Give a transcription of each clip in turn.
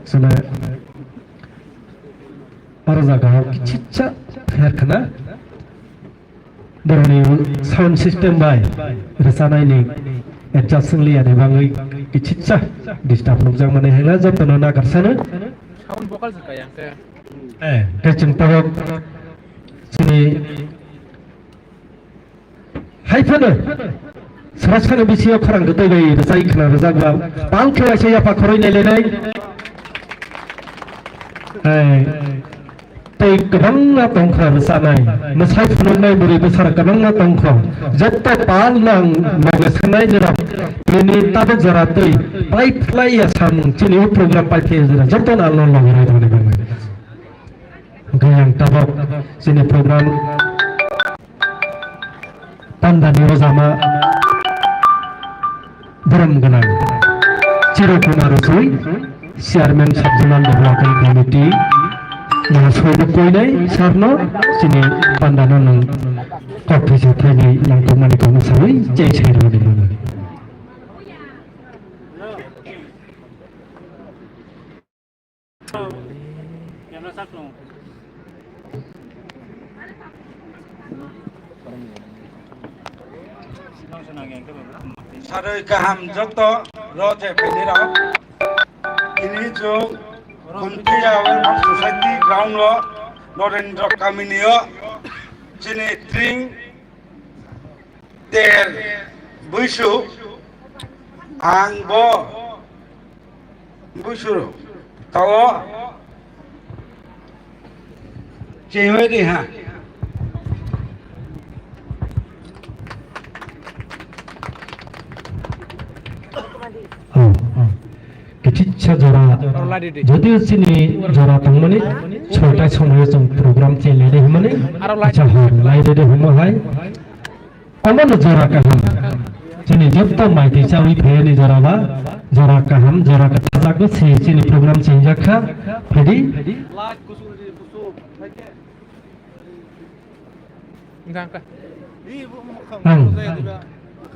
sana arzaga kichcha herkana boroni sound system bai rasana ini adjusting liya ne bangai kichcha disturb nukjang mane hela jotno na karsana sound vocal sekaya kacang tawak sini hai pada seraskan bisiyo korang getai bai resai kena rezak ba pang kewa saya apa koroi nelai tei kabang na tongkha resanai masai phunai buri besar kabang na tongkha jatta pal nang magasanai jara ini tabak jara tei pai play ya sam chini program pai the jara jatta na lon lon rai done bang gayang tabak sini program tanda nirozama Dram Ganang Ciro Kunarusui Chairman Sabjunan Development Committee Yang sudah koinai sarno sini pandangan nang kopi seperti yang kemana kamu sawi cai cai di mana Sarai kaham joto rote pedira ini jo kuntiya welfare society ground lo Norendra Kaminio sini tring ter buisu angbo buisu tawo cewek deh ha Kichha जरा যদি সিনি जरा तंगमनि छोटा समय जों programme चले रे हमने अच्छा हाय लाइरे रे हम हाय अमन जरा का हम सिनि जब तो माइती चावी फेनि जरा बा जरा का हम जरा का ताजा को सिनि प्रोग्राम चेंज खा फेडी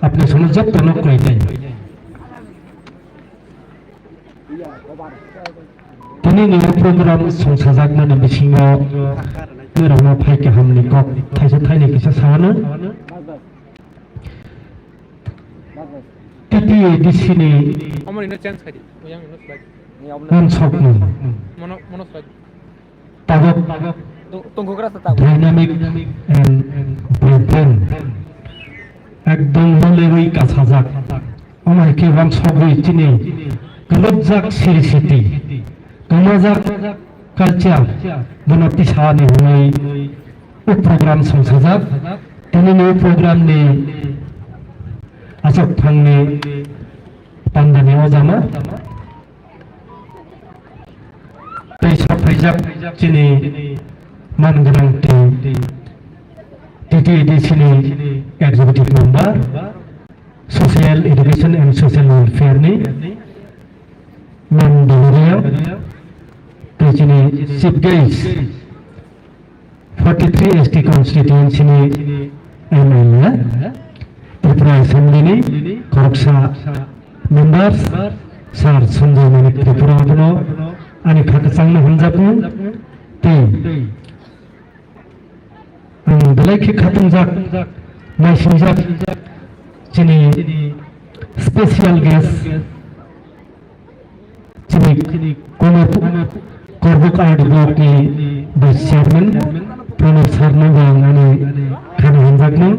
अपने समझ जब तो न कोई नहीं Tini ni program sungsajak mana bisingo nirama pai ke hamni kok thaisa thaini kisa sana titi di sini omon ino chance kadi yang ino slide non sokno mono slide tabok tunggu keras tetap dynamic and blueprint ekdom lelewai kasajak omai ke bang sogoi chini Kelojak Siri City, kelojak culture, mengerti sahani mulai program sungsajak, ini program ni asok thang ni pandani ojama, pesa pajak sini mangrang di sini executive member, social education and social welfare ni. Mandalaya, Sini chief guest, 43 ST constituency ni MLA, Tripura Assembly ni Koroksa members, Sar Sanjay Manik Tripura Aduno, Ani Khakasang na Hanjapu, Te, Dalai ki Khatunjak, Naisinjak, Sini special guest. Sini Korbuk Art Block ni Vice Chairman Pranab Sarna yang ani Khana Hanjakno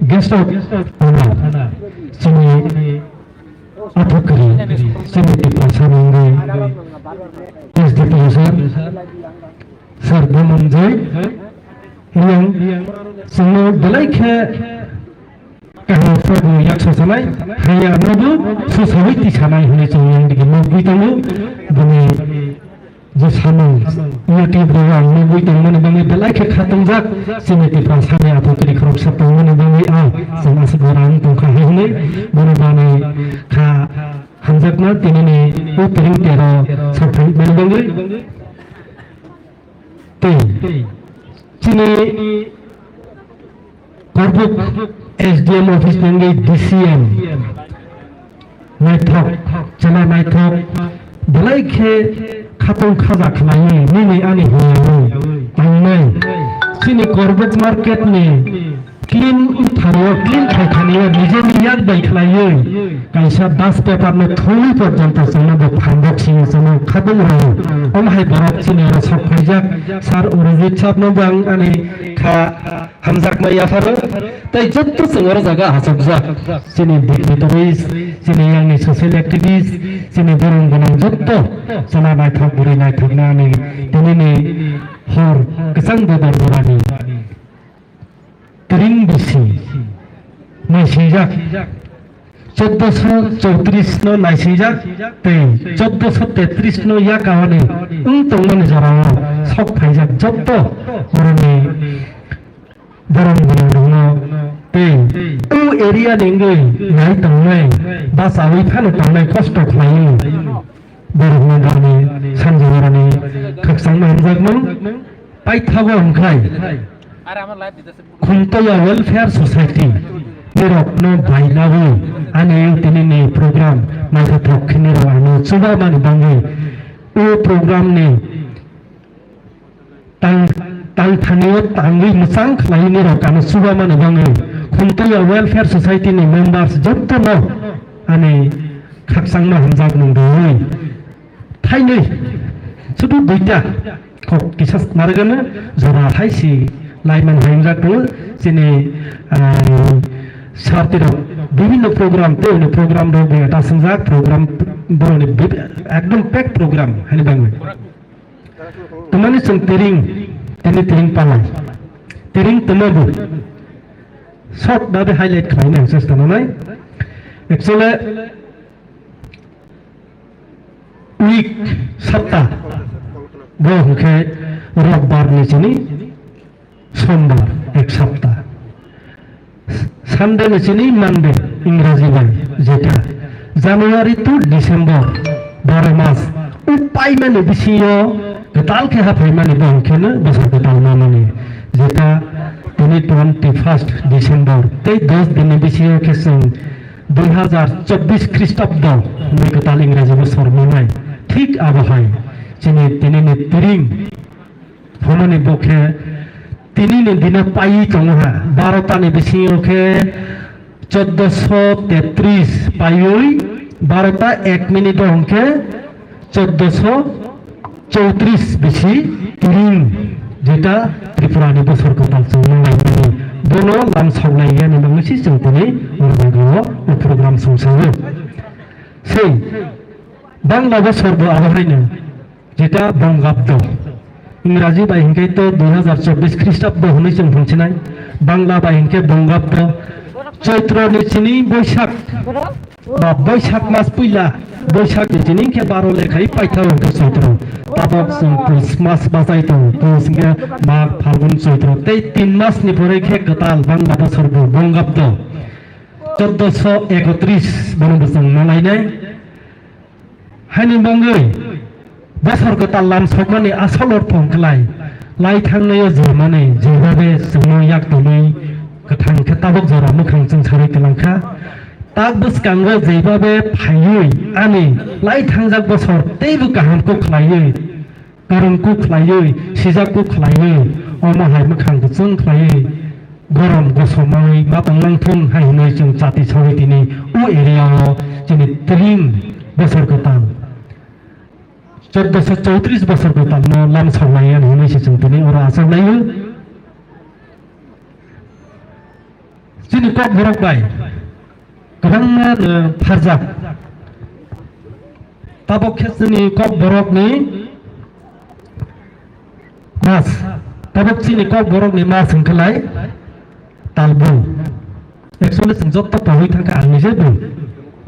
Guest of Honor Sini Athukari Sini Tipasanangi SDP Sir Dhamanjay yang semua belaiknya Kalau perlu yang sesuai, hanya nabu sesuai di sana ini yang digimui tamu demi jasanu YouTube doang nabu itu mana demi belai ke khatunjak sini di pasarnya atau di kerap satu mana demi sama seorang tungkah ini mana demi kha hanjakna tini ni upering tero sampai mana sini korbuk SDM office nangge DCM naithok jela naithok belai khe khatong khaja khlai nini ani hoyo tangnai sini korbet market ni clean tharo clean khaithaniyo nije niyak bai khlaiyo kaisa das paper no tholi porjonto sono bo phandok sing sono khatong ro omhai borok sini ro sok khaijak sar urujit sab no bang ani kha hamzak mai afaro tai jotto sengor jaga hasabjak sini dignitaries sini yang social activists sini borong gonong jotto sana naithok buri naithok na ani tinini hor kesang bodor borani Tering besi naisijak 1434 no naisijak te 1433 no ya kawane tongmani jarao sok phaijak jotto boroni borong no te u area nengoi nai tongnai basawi phano tongnai kosto khlai borong boroni sanjorani khaksang manjak mong paithago hongkhai আরে আমার live দিতেছে Kuntaya Welfare Society Nirok no Bailawu Ane Tinini program Naga Thokhiniro Anu Chuba Mani Bangi U program ni Tang Thaniyo Tangi Musang Khlai Nirok Anu Chuba Mani Bangi Kuntaya Welfare Society ni members Jotto no Ane Khaksang Ma Hamjak Nungdoi Thaini Chudu Duita Kok Kisas Nargana Zora Thaisi লাইমান হাইমজাক যিনি সার্তির বিভিন্ন programme তেমনি programme রোগ এটা সংজাক programme বলনি একদম pack programme হানি Bangla তোমানি song তেরিং তিনি তেরিং পালাই তেরিং তোমাবু short ভাবে হাইলাইট খাইনা চেষ্টা নাই एक्चुअली উইক সপ্তাহ বহুকে রোববার নিচিনি সোমবার এক সপ্তাহ সানডে নিচিনি মানডে ইংরেজি বাই যেটা জানুয়ারি টু ডিসেম্বর 12 মাস উপায় মানে বিসিও গতালকে হাফাই মানে বংখেনে বছর গতাল মানে যেটা 21 ডিসেম্বর তেই 10 দিনে বিসিও কেসং 2024 খ্রিস্টাব্দ গতাল ইংরেজি বছর মানে ঠিক আবহাওয়া যিনি তিনি তিরিং হমানি বখে তিনি দিনে পাই চংহা 12টা নি বেশি ওকে 1433 পাইই 12টা 1 মিনিট অঙ্কে 1434 বেশি তিরিং যেটা ত্রিপুরানি বছর কপাল চংলাই বনো লাম সগলাই নি বাংলাদেশি চংতনি ওরবাগো ও প্রোগ্রাম সংসার সেই বাংলা বছর আবহাওয়া যেটা বঙ্গাব্দ इंग्राजी बाहिंके तो 2024 ख्रिस्टाब्द होने जों बुंथिनाय बांला बाहिंके बंगाब्द चैत्र निचिनि बैसाख बा बैसाख मास पहिला बैसाख निचिनि के 12 लेखाय पाइथा होके चैत्र ताबक जों पुस मास बाजाय दं पुसके माघ फागुन चैत्र ते 3 मास नि परे के गताल बांला बोसोर बंगाब्द 1431 बनबोजों मनायनाय हानि बंगै বছর গতাল লাম সকমানি আসল অর্থ অঙ্কলাই লাই থাংনায় জমানে যেভাবে जोंनो याक दलै गथां खेताबक जरा मोखां जों सारै तलांखा ताक बसकांगो जेबाबे फायै आनि लाई थांजाक बছर तेबो गाहामखौ खलायै गरमखौ खलायै सिजाकौ खलायै अमाहाय मोखां जों खलायै गरम गसमाय मा बंलांथों हायनै जों जाति सावै दिनै उ एरियायाव जोंनि त्रिं बছर गताल 1434 बছर गताल न लाम सावनायान होनै जों दिनै अरा आसामलायो जोंनि कक बरक बाय गोबांनो फारजाक ताबक जोंनि कक बरकनि मास ताबक जोंनि कक बरकनि मास ओंखारलाय तालबुं एक्चुअली जों जत्ता पाहै थांखा आंनिजे बुं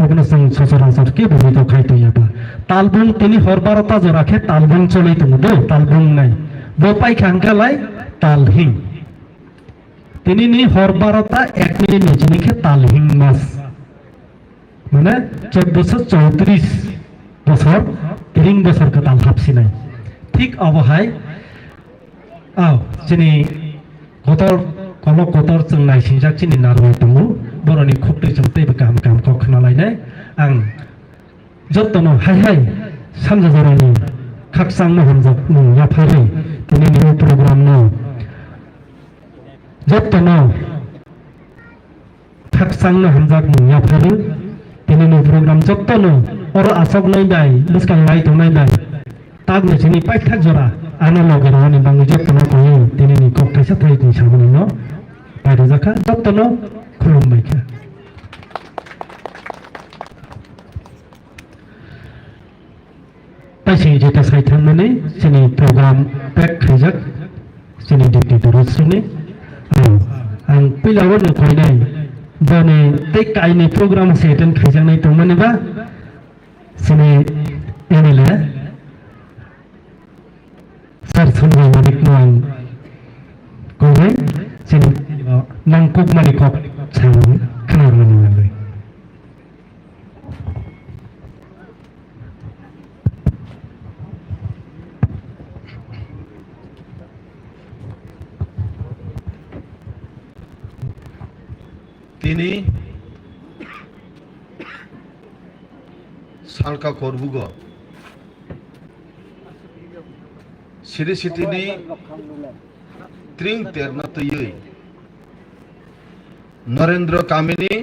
अबनो जों ससरासर के बुंनि तो खायतो याबा तालबुं तिनि हर 12टा जराखे तालबुं चलै दङ दो तालबुं नाय बो पाइ खांखालाय तालहिं तिनि नि हर 12टा 1 मिनिट निजिनिखे तालहिं मास माने 1434 বছর তিরিং বছর গতাল হাবसिनाय ঠিক अबहाय जोंनि गत kolo kotor chung nai singjak chini narwai tongo boroni khoptui chung teibo kaham kaham kok khonalainai ang jotono hai samjajorani khaksang no hamjak mung yaphari tini ni program no jotono khaksang no hamjak mung yaphari tini ni program jotono oro asok nai dai luskang nai tongnai dai tagni chini paithak jora ana logerani bangi jotono koi tini ni kok kaisa thai ni samani no pai jaka jotono khulumbai kha Pasi jeta sai thangmani sini program pack khajak sini deputy durusni ang pilawan no koinai bone te kaini program setan khajak nai tongmani ba sini enile sar thunai manik noang koinai sini nangkuk manikok chang khanarmani maloi তিনি সালকা করবুগ সিরি সিটিনি ত্রিং তেরনা তৈ নরেন্দ্র কামিনী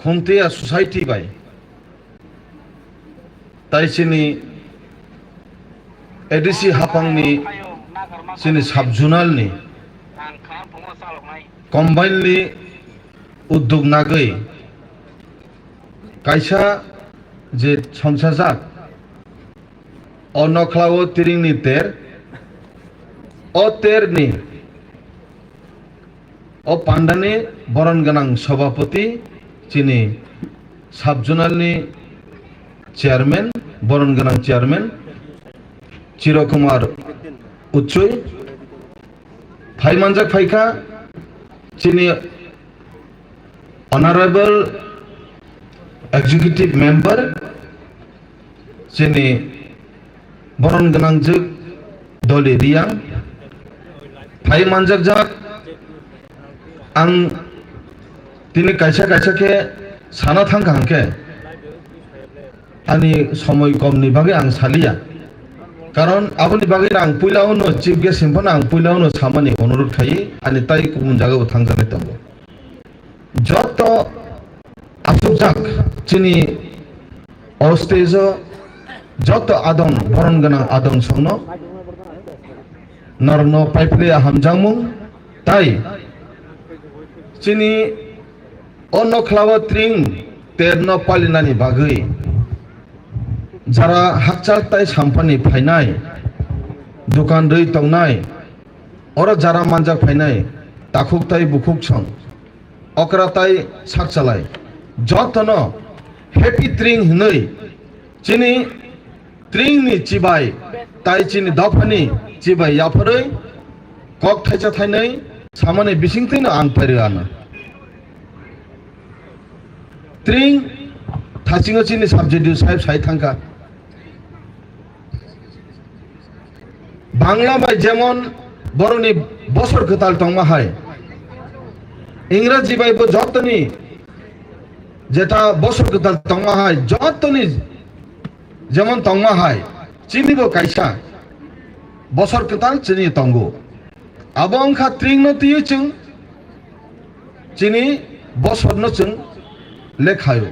খুমতেয়া society by তাই সিনি ADC হাপাংনি সিনি সাবজুনালনি कम्बाइनलि उद्योग नागै कायसा जे संसाजाक अनख्लाओ तिरिंनि तेर अ तेरनि अ पांडानि बरन गोनां सभापति चिनि साबजुनालनि चेयारमैन बरन गोनां चेयारमैन चिरकुमार उच्चय फाइमानजाक फाइखा चिनी ऑनरेबल एग्जीक्यूटिव मेंबर चिनी बरन गनांजक दलि रियां फाइ मानजक जाक आं तिनि कायसा कायसा के साना थांखांके आंनि समय कमनि बागै आं सालिया कारण आबनि बागै आं पुइलावनो चीफ गेस्ट सिम्फन आं पुइलावनो सामानि अनुरोध खायो आनि ताइ गुबुन जायगायाव थांजानाय दङ जत आसुजाक चिनि अस्टेज जत आदन बरन गोनां आदन संनो नरनो पाइपले हामजांमुं ताइ चिनि अनख्लावा त्रिं तेरनो पालिनानि बागै যারা হাকচাল তাই সাম্পানি ফাইনাই দোকান রই তংনাই ওরা যারা মানজাক ফাইনাই তাকুক তাই বুকুক সং অকরা তাই সাক চালাই যতন হ্যাপি ত্রিং হিनै চিনি ত্রিংনি চিবাই তাই চিনি দফানি চিবাই याफोरै কক थाइसा थाइनै सामाने बिसिंथैनो आं फाइरो आना त्रिं थासिङो चिनि साबजेक्ट साहेब साइ थांखा बांला बाय जेमन बरनि बसर गोताल तंमा हाय इंराजी बायबो जतनी जेटा बसर गोताल तंमा हाय जतनी जेमन तंमा हाय चिनिबो कायसा बसर गोताल चिनि तंगो आबं खा त्रिं न तियो जों चिनि बसर न जों लेखायो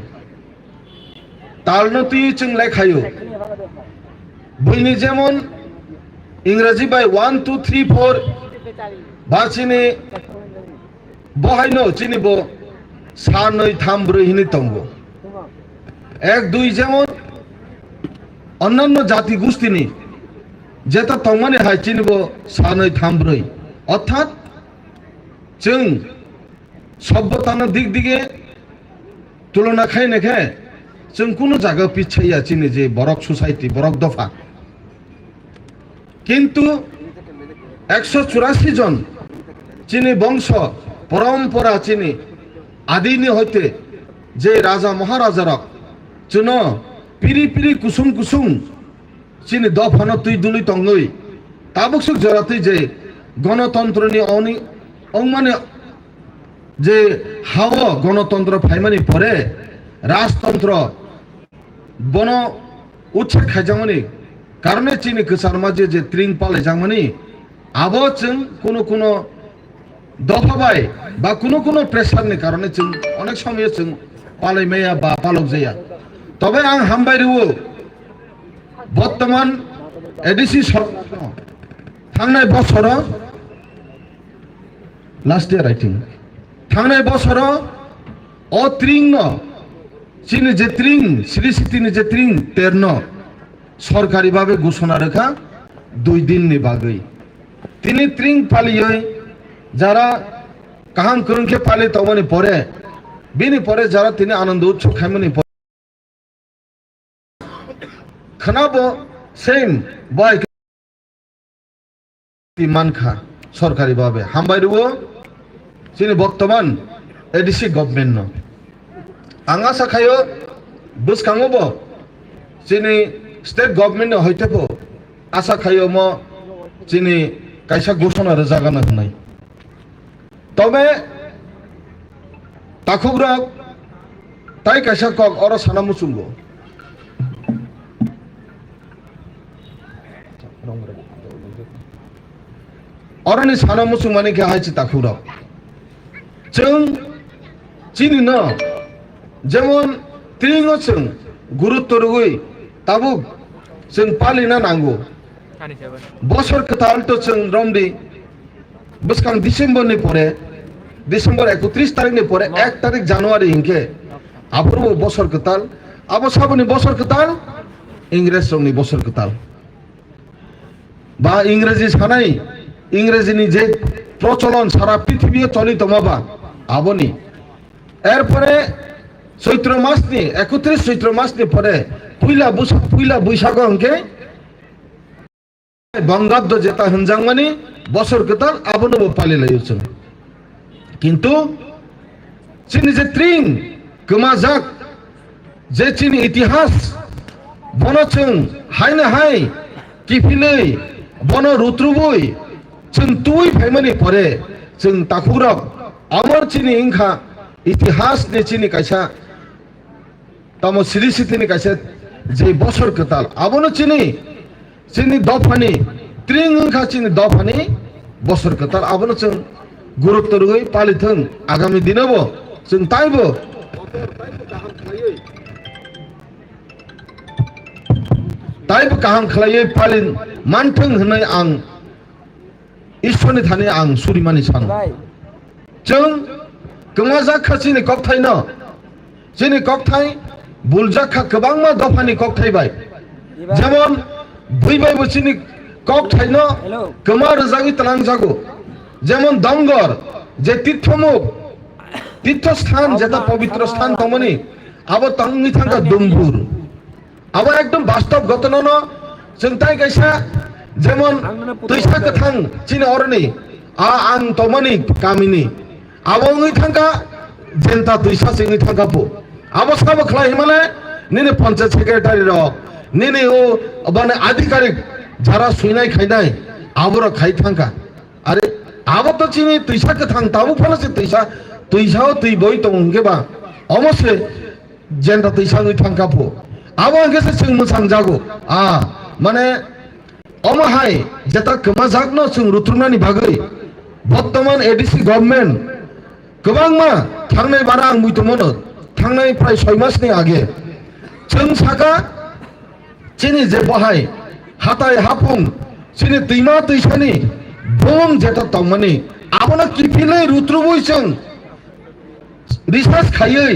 ताल न तियो जों लेखायो बुइनि जेमन इंराजी बाय 1 2 3 4 बाचिनि बहायनो चिनिबो सानै थाम ब्रै हिनि तंगो एक दुई जेमन अन्यान्य जाति गोष्ठीनि जेता तंमानि हाय चिनिबो सानै थाम ब्रै अर्थात जों सभ्यतानो दिग दिगे तुलना खायनेखे जों कुनो जायगा पिछाइया चिनि जे बरक सोसाइटी बरक दफा किन्तु 184 जन चिनी वंश परम्परा चिनी आदिनि हईते जे राजा महाराजारक जों पिरि पिरि कुसुम कुसुम चिनी दफानो तुई दुलि तंगै ताबुकसुक जरातै जे गणतन्त्रनि माने जे हाव गणतन्त्र फाइमानि परे राजतंत्र बन उच्छेद खाइजांमानि कारणे चिनि गोसार माजे जे त्रिं पालायजांमानि आबो जों कुनो दफाबाय बा कुनो प्रेसारनि कारणे जों अनेक समय जों पालायमाया बा पालक जाया तबे आं हामबायरिवो बर्तमान एडिसि सरकार थांनाय बছराव लास्ट इयर आई थिंक थांनाय बছराव अ त्रिं चिनि जे त्रिं श्री सिटिनि जे त्रिं 13 सरकारि भावे घोषणा रेखा 2 दिननि बागै तिनि त्रिं पालियै যারা কাহাম করুনকে পালে তমনি পরে বিনি পরে যারা তিনি আনন্দ উৎসব খাইমনি খানাবো সেম বয় মানখা সরকারি ভাবে হামবাইরুবো যিনি বর্তমান এডিসি গভর্নমেন্ট আঙা সাখায়ো বুসকাঙবো যিনি স্টেট গভর্নমেন্ট হইতেবো আশা খায়ো ম যিনি কাইসা ঘোষণা রোজাগানো হনাই তবে তাকুগ্রক তাই কাইসা কক অর সানা মুসুঙ্গো অরনি সানা মুসুং মানে কে হাইছে তাকুগ্রক जों চিনি না যেমন त्रिंग जों गुरुत्व रुगै ताबुक जों पालिना नांगौ बছর कताल तो जों रमदि बसकां डिसेम्बरनि परे डिसेम्बर 31 तारिखनि परे 1 तारिख जानुवारि हिंके आबरबो बছর कताल आबो साबनि बছর कताल इंग्रेज रंनि बছর कताल बा इंग्रेजी सानाय इंग्रेजीनि जे प्रचलन सारा पृथिबीयाव चलित माबा आबनि एरपरे चैत्र मासनि 31 चैत्र मासनि परे पुइला बैसाग हिंके बंगाब्द जेता हंजांमानि बছর कताल आबनबो पालिलायो जों किन्तु चिनि जे त्रिं गोमाजाक जे चिनि इतिहास बन जों हायनो हाय किफिलै बन रुद्रुबै जों तुइ फाइमानि परे जों ताकुग्रक अमर चिनि इंखा इतिहास ने चिनि काइसा तम श्री सिथिनि काइसा जे बছর कताल आबनो चिनि दफानि त्रिं इंखा चिनि दफानि बছর कताल आबनो जों गुरुत्व रुगै पालिथों आगामी दिनावबो जों ताइबो गाहाम खालायै पालिन मानथों होननाय आं ईश्वरनि थाने आं सुरिमानि सान जों गोमाजाखा चिनि ककथायनो चिनि ककथाय बुलजाखा गोबांमा दफानि ककथायबाय जेमन बैबायबो चिनि ककथायनो गोमा रोजाङि तलांजागो जेमन दंगर जे तीर्थमुख तीर्थस्थान जेता पवित्र स्थान तमनि आबो तंगनि थांगा दुमबुर आबो एकदम वास्तव घटना न जों ताइ गायसा जेमन दैसा गोथां चिनि अरनि आं तमनि गामिनि आबो ngै थांगा जेनता दैसा सिंनि थांगाबो आबो साबो खला हिमाले निने पंचायत सेक्रेटारि रक निने ओ माने आधिकारिक যারা सुइनाय खायनाय आबोर खाय थांगा अरे आबो तो चिनि दैसा गोथां ताबो फलासे दैसाव दै बय दंगेबा अमसे जेनता दैसा ngै थांगाबो आबो गेसे जों मोजां जागो माने अमहाय जेता गोमाजाकनो जों रुथुमनानि बागै बर्तमान एडिसि गभर्नमेंट गोबांमा थांनाय बारा आं मुइतमोन थांनाय प्राय 6 मासनि आगे जों साका चिनि जे बहाय हाथाय हाफुं चिनि दैमा दैसानि बुम जेता तंमानि आबोनो किफिलै रुथ्रुबै जों रिसार्च खायै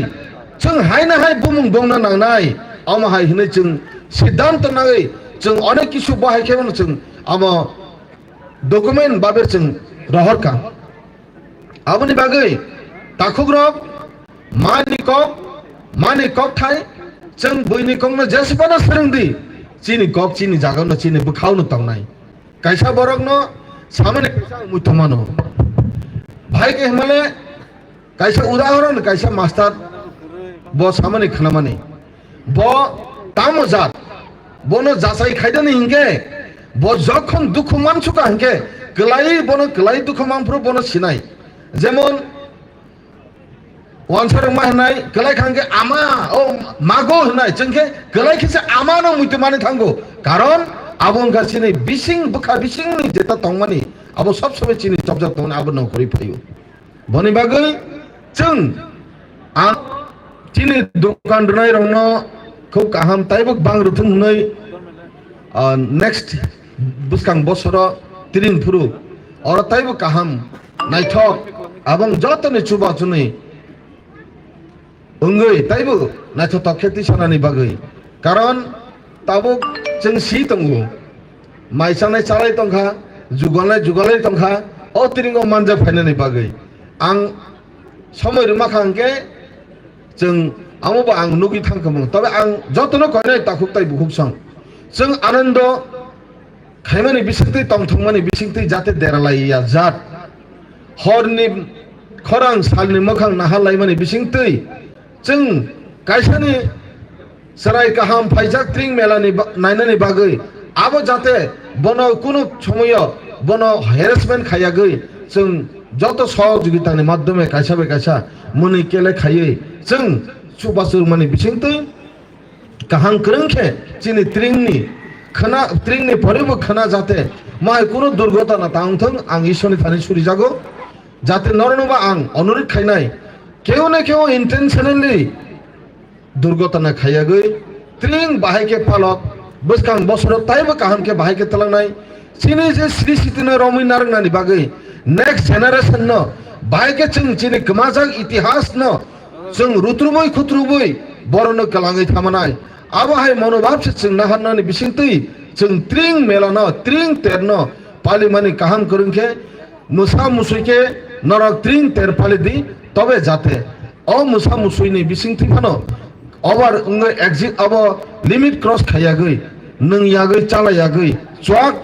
जों हायना हाय बुमुं दंना नांनाय अमहाय हिनै जों सिद्धांत नागै जों अनेक किसु बाहायखेमोन जों आम डकुमेन्ट बाबे जों रहरका आबोनि बागै ताकुग्रक मानि कक थाय जों बैनि ककनो जेसेबानो सोलोंदि चिनि कक चिनि जागावनो चिनि बोखावनो तंनाय कायसा बरकनो सामने कायसा मुइतमानो भाई के हमले कायसा उदाहरण कायसा मास्टर ब सामने खनामानि ब तामजात बनो जासाय खायदोनि हिंगे ब जखन दुखु मानसुका हिंगे केलाई दुख मामफ्रो बनो सिनाय जेमन वानसार मा होनाय केलाई खांगे आमा ओ मागो होनाय जोंखे केलाई खिसे आमा न मुइते माने थांगो कारण आबो गासिनि बिसिं बुखा बिसिंनि जेता तंमानि आबो सब समय चिनि जबजब तंने आबो नखरि फैयो बनि बागै जों आं चिनि दुकान दुनाय रंनो खौ गाहाम ताइबो बां रुथुं नै नेक्स्ट बुसकां बसरो तिरिं फुरु और ताइबो गाहाम नायथक आबं जतने चुबा चुनि उंगै ताइबो नायथक खेती सानानि बागै कारण ताबो जों सि दंगो माइसानाय चालाय दंखा जुगालाय दंखा अ तिरिंगो मानजा फायनानि बागै आं समय रुमाखांगे जों आंबो आं नुगि थांखोमोन तबे आं जतनो कयनाय ताखुक ताइ बुखुक सं जों आनन्द खायमानि बिसिंथै तंथंमानि बिसिंथै जाते देरालाया जात हरनि खरां सालनि मोखां नाहालायमानि बिसिंथै जों कायसानि सराय गाहाम फाइजाक त्रिं मेलानि नायनानि बागै आबो जाते बनो कुनु समय बनो हेरेसमेन्ट खायागै जों যত সহযোগিতাनि माध्यमे कायसा मुनि केले खायै जों सुबासुर माने बिसिंथै गाहां करंखे चिनि त्रिंनि परिबो खना जाते माय कुनु दुर्घटना ना तांथों आं ईश्वरनि थानि सुरि जागो जाते नरनबा आं अनुरोध खायनाय केउ ने केउ इंटेंशनली दुर्घटना खायागै त्रिं बाहायके पालक बसकां बसर ताइबो गाहामके बाहायके तलांनाय चिनि जे श्री सितिनो रमि नारंनानि बागै नेक्स्ट जेनेरेशन न बाहायके जों चिनि गमाजाक इतिहास न जों रुद्रुबै खुद्रुबै बरनो गलाङै थामानाय आबहाय मनोभाब से जों नाहारनानि बिसिंथै जों त्रिं मेलानो त्रिं तेरनो पालिमानि गाहाम करंखे मुसा मुसुइके नरक त्रिं तेर पालिदि तबे जाते अ मुसा मुसुइनि बिसिंथै फानो अबार उंगे एक्जिट अब लिमिट क्रस खायागै नों यागै चालायागै चुआक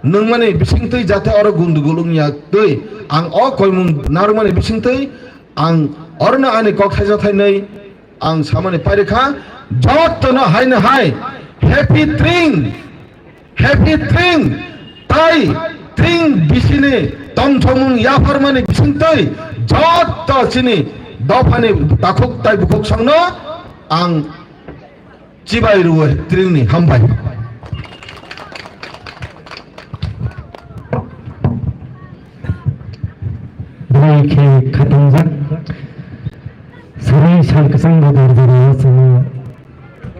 नों माने बिसिंथै जाते और गुन्दुगुलुं यागै आं अ कयमुं नारमानि बिसिंथै आं अरनो आनि कक्सायजाथायनै आं सामानि पारिखा जतनो हायनो हाय हैप्पी ट्रिं ताई ट्रिं बिसिनि तंथमुं याफारमानि बिसिंथै जत चिनि दफानि दाखुक ताइ बुखुक संनो आं चिबाय रुवे ट्रिंनि हामबाय के खातंजाक सराय सान कसं बदर जरा जोङो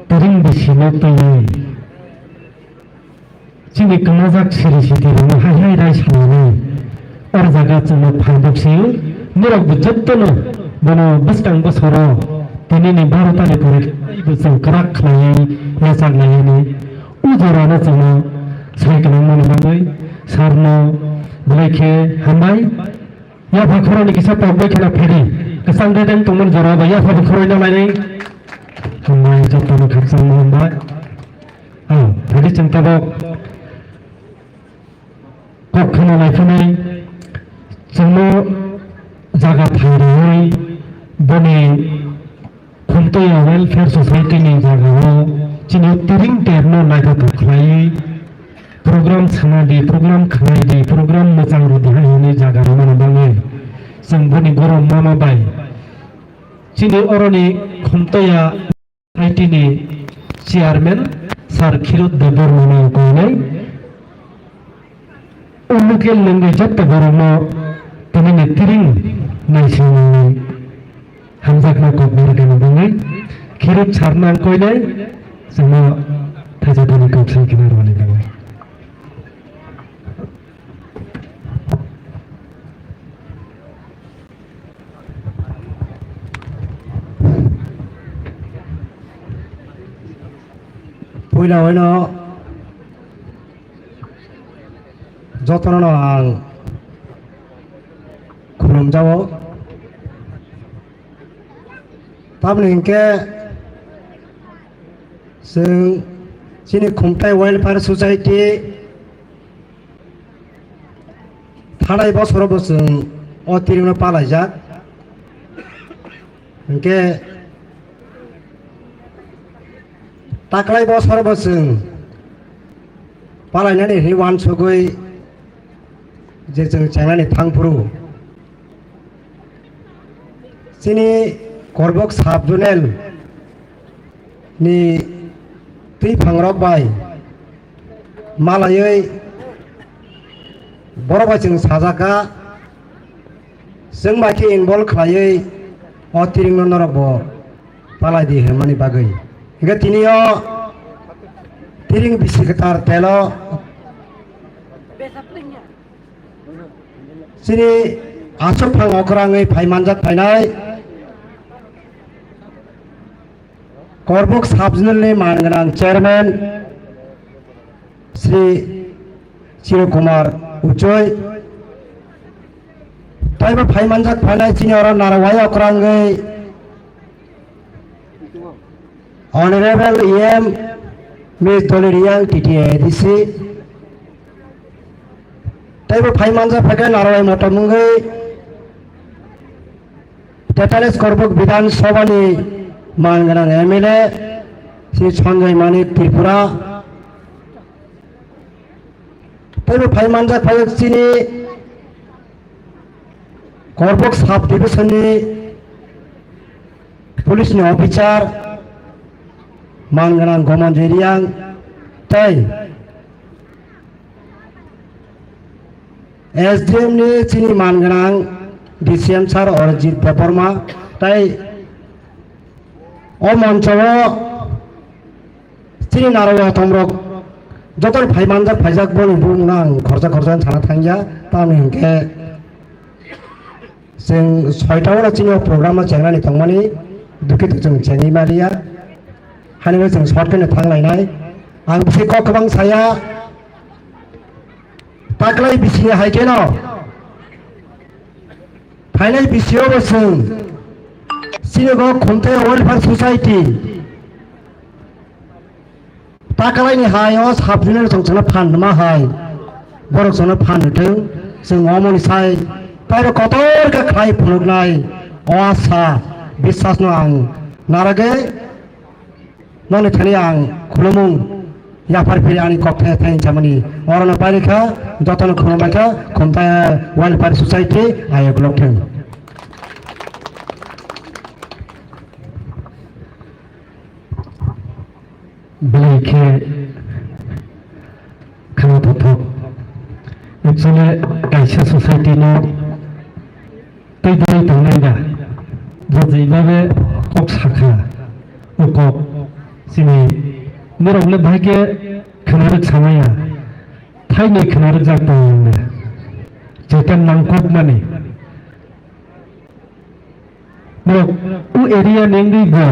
तिरिं बिसिनो तयै चिनि कमाजाक सिरि सितिरनो हाय राय सानानै अर जागा जोङो फायदोकसियो मुरक बुजत्तनो बनो बसकां बसरो दिनैनि भारतानि परिखैबो जों क्राक खालायै याजागलायैनि उजरानो जोङो सायखोनो मोनबाङै सारनो बलायखे हामबाय या भाखरानि किसा पगबै खेला फेरि कसं देदों तुमन जरा या भाखरानि लायनै हामबाय जतनो खारसां मोनबाय फेरि चिंताबो कखनो लायफैनाय जोंनो जागा फायरै बने खुंतया वेलफेयर सोसाइटीनि जागायाव चिनि तिरिं तेरनो नायथाव खालायै program sanadi program khanai program मोजां रुदिहायनि जागायाव मोनबाङै जों बनि गरम मामा बाय चिनि अरनि खुंतया आइटिनि चेयारमैन सार खिरत देबरमनि गयनाय उमुकेल नंगै जत्त गरमनो तनिनि तिरिं नायसिंनि हामजाकना ककबर गनबाङै खिरत सारना गयनाय जोङो थाजादनि कक्साय किनारवानि लाबाय पहिलावनो जतनो आं खुलुमजावो ताबनि इनके जों चिनि खुंथाय वेलफेयर सोसाइटी थानाय बोसोरावबो जों अतिरिक्त पालायजाक इनके ताकलाय बोसोरावबो जों पालायनानै हिवान सगै जे जों चेंगलानि थांफुरु सिनि करबक साब जुनेल नि tui phangrok bai malayoi borobai जों sajaka जों बाखि involve khlaioi o tiring norok bo palai di hermani bagai hingga tinio tiring bisi ketar telo sini asok phang okrangoi phaimanjak phainai Korbuk Sub-Zonal Manganang Chairman Sri Chiro Kumar Uchoy Taiba Phaimanjak Phanai Senior Narawai Okrangai Honorable EM Ms. Doliriang TTADC Taiba Phaimanjak Phagai Narawai Motamungai Tatalis Korbuk Bidhan Sabani Manganang MLA Sri Sanjay Manik Tripura Taiba Phaimanjak Phaiak Sini Korbuk Sub Division ni Police ni officer Manganang Goman Jeriang Tai SDM ni Sini Manganang DCM Sar Orjit Paparma Tai O Manchoro Sini Narawa Tomrok Jotor Phaimanjak Phaijak Boni Bungnang Khorja Khorjan Chana Thangya Tam Hingke Sing Soitawara Sini Program Changrani Tongmani Dukit Jung Cheni Maria Haniwe Sing Shortkan Thanglainai Ang Bisi Kok Kabang Saya Taklai Bisi Haikeno Phainai Bisi Obasung Sinigo Khumtai Welfare Society Takalai ni hayo Sub-Zonal Songchana Phandma hai Borok Sona Phandthung Sing Omoni Sai Taiba Kotor Ka Khlai Phulugnai Oasa Biswas no ang Narage Noni Thani ang Khulumung Yapar Phiri ani Kokthai Thain Chamani Orana Parikha Jotono Khulumaka Khumtai Welfare Society Ayo Glokthung Blake Kanapotok Actually Aisha Society no Taidai Tangaida Zazibabe Oksaka Ukok Sini Niromle Bhage Kanarik Samaya Thaini Kanarik Zakpang Jekan Mangkok Mani No U area Nengi Go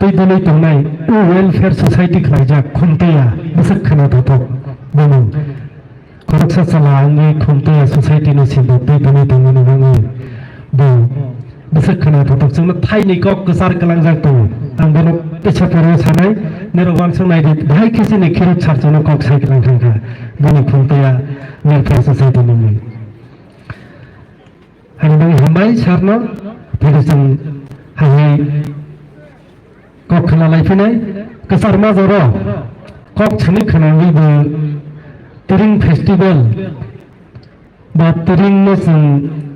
Taidai Tangai U Welfare Society Klajak Khumtaya Basak Kanapotok Bumung Koroksa Salangi Khumtaya Society no Simba Taidai Tangani Bangi Bum Basak Kanapotok Sungna Thaini Kok Kesar Kelang Zakpang Ang Bonok Pecha Poro Sanai Nerowan Sungai Dit Bhai Kisi ni Kirut Charjono Kok Sai Kelang Thangka Buni Khumtaya Welfare Society Nungi Hani Bangi Hambai Sarno Pagusang Hai Kok Khana Laifine Kesar Mazoro Kok Chani Khana Wibu Tiring Festival Ba Tiring Nosung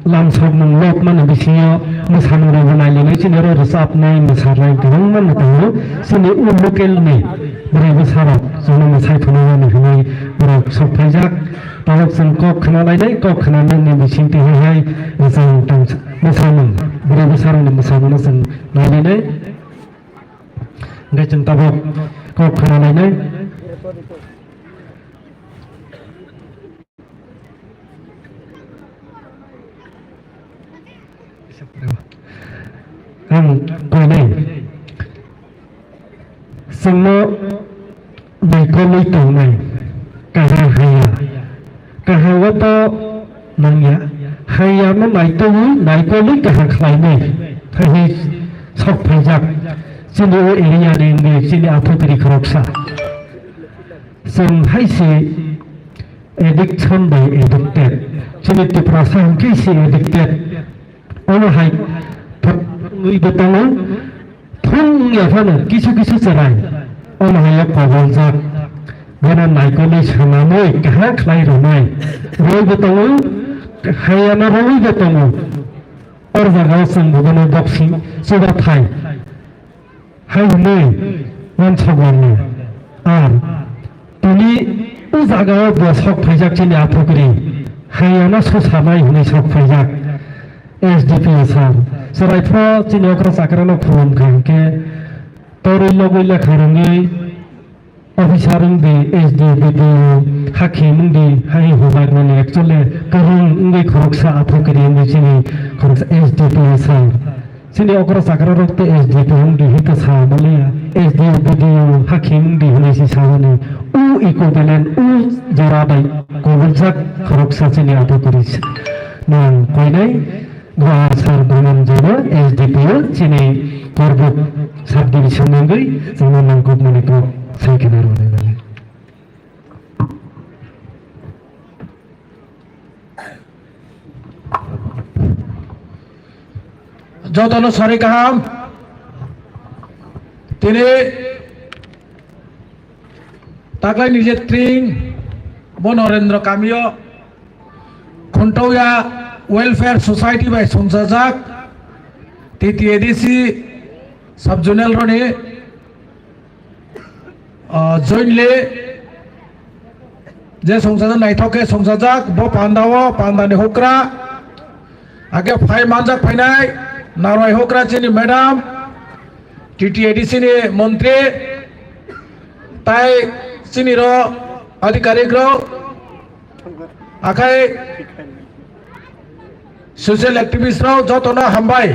Lamsok Nung Lok Mana Bisiyo Musamang Rawanai Lini Sinero Resap Nai Musarai Gerang Mana Tahu Sini U Lokel Ni Berai Besarap Zona Masai Punawa Nihunai Berai Sok Pajak Palok Sung Kok Khana Lainai Kok Khana Nini Bisinti Hai Musang Tang Musamang Berai Besarang Ni Musamang Sung Lainai Gajeng Tabok Kok Khana Lainai Ang Kone Sungno Baikoli Tungai Kaha Haya Kaha Wato Nangya Haya No Naitoi Naikoli Kaha Klaini Kahi Sok Pajak Sini U area Nengi Sini Aputri Koroksa Sung Haisi Addiction by Addicted Sini Tiprasa Kisi Addicted Ono Hai Người Betang Thung Yafana Kisu Kisu Sarai Ono Hai Pawon Zak Gana Naikoli Sanamoi Kaha Klai Ramai Người Betang hayana rawi betamu or jaga sang bugano boxing soda thai hai nei wan chagwanni ar tini u jaga bo sok phaijak chini athokri hayana so samai huni sok phaijak SDP sar sarai pho chini okra sakrano phum khangke tori logoi lekharangi officer di SDP hakim di hai hubag mani actually karung ngi khoroksa athokri ngi chini khoroksa SDP sar chini okra sakrano te SDP di hita sa malia SDP hakim di huni si sawani u equivalent u jarabai kobujak khoroksa chini athokri nang koinai gua sar donan jaba SDP chini korbuk subdivision nangui sama nangkop manikop saya kena ruang. যতন সরে কাহাম তিনি তাকলাই নিজে ত্রিং ব Narendra কামিয় খুন্টৌয়া welfare society by সংসাজাক তিতি ADC sub zonal রনে জইনলে যে সংসাজন নাইথকে সংসাজাক ব পান্দাও পান্দানি হোকরা আগে phi মানজাক ফাইনাই নারাই হোকরা চিনি ম্যাডাম টিটিএডিসি ni মন্ত্রী তাই চিনি র আধিকারিক র আখাই সোশ্যাল অ্যাক্টিভিস্ট রাও যতনা হামবাই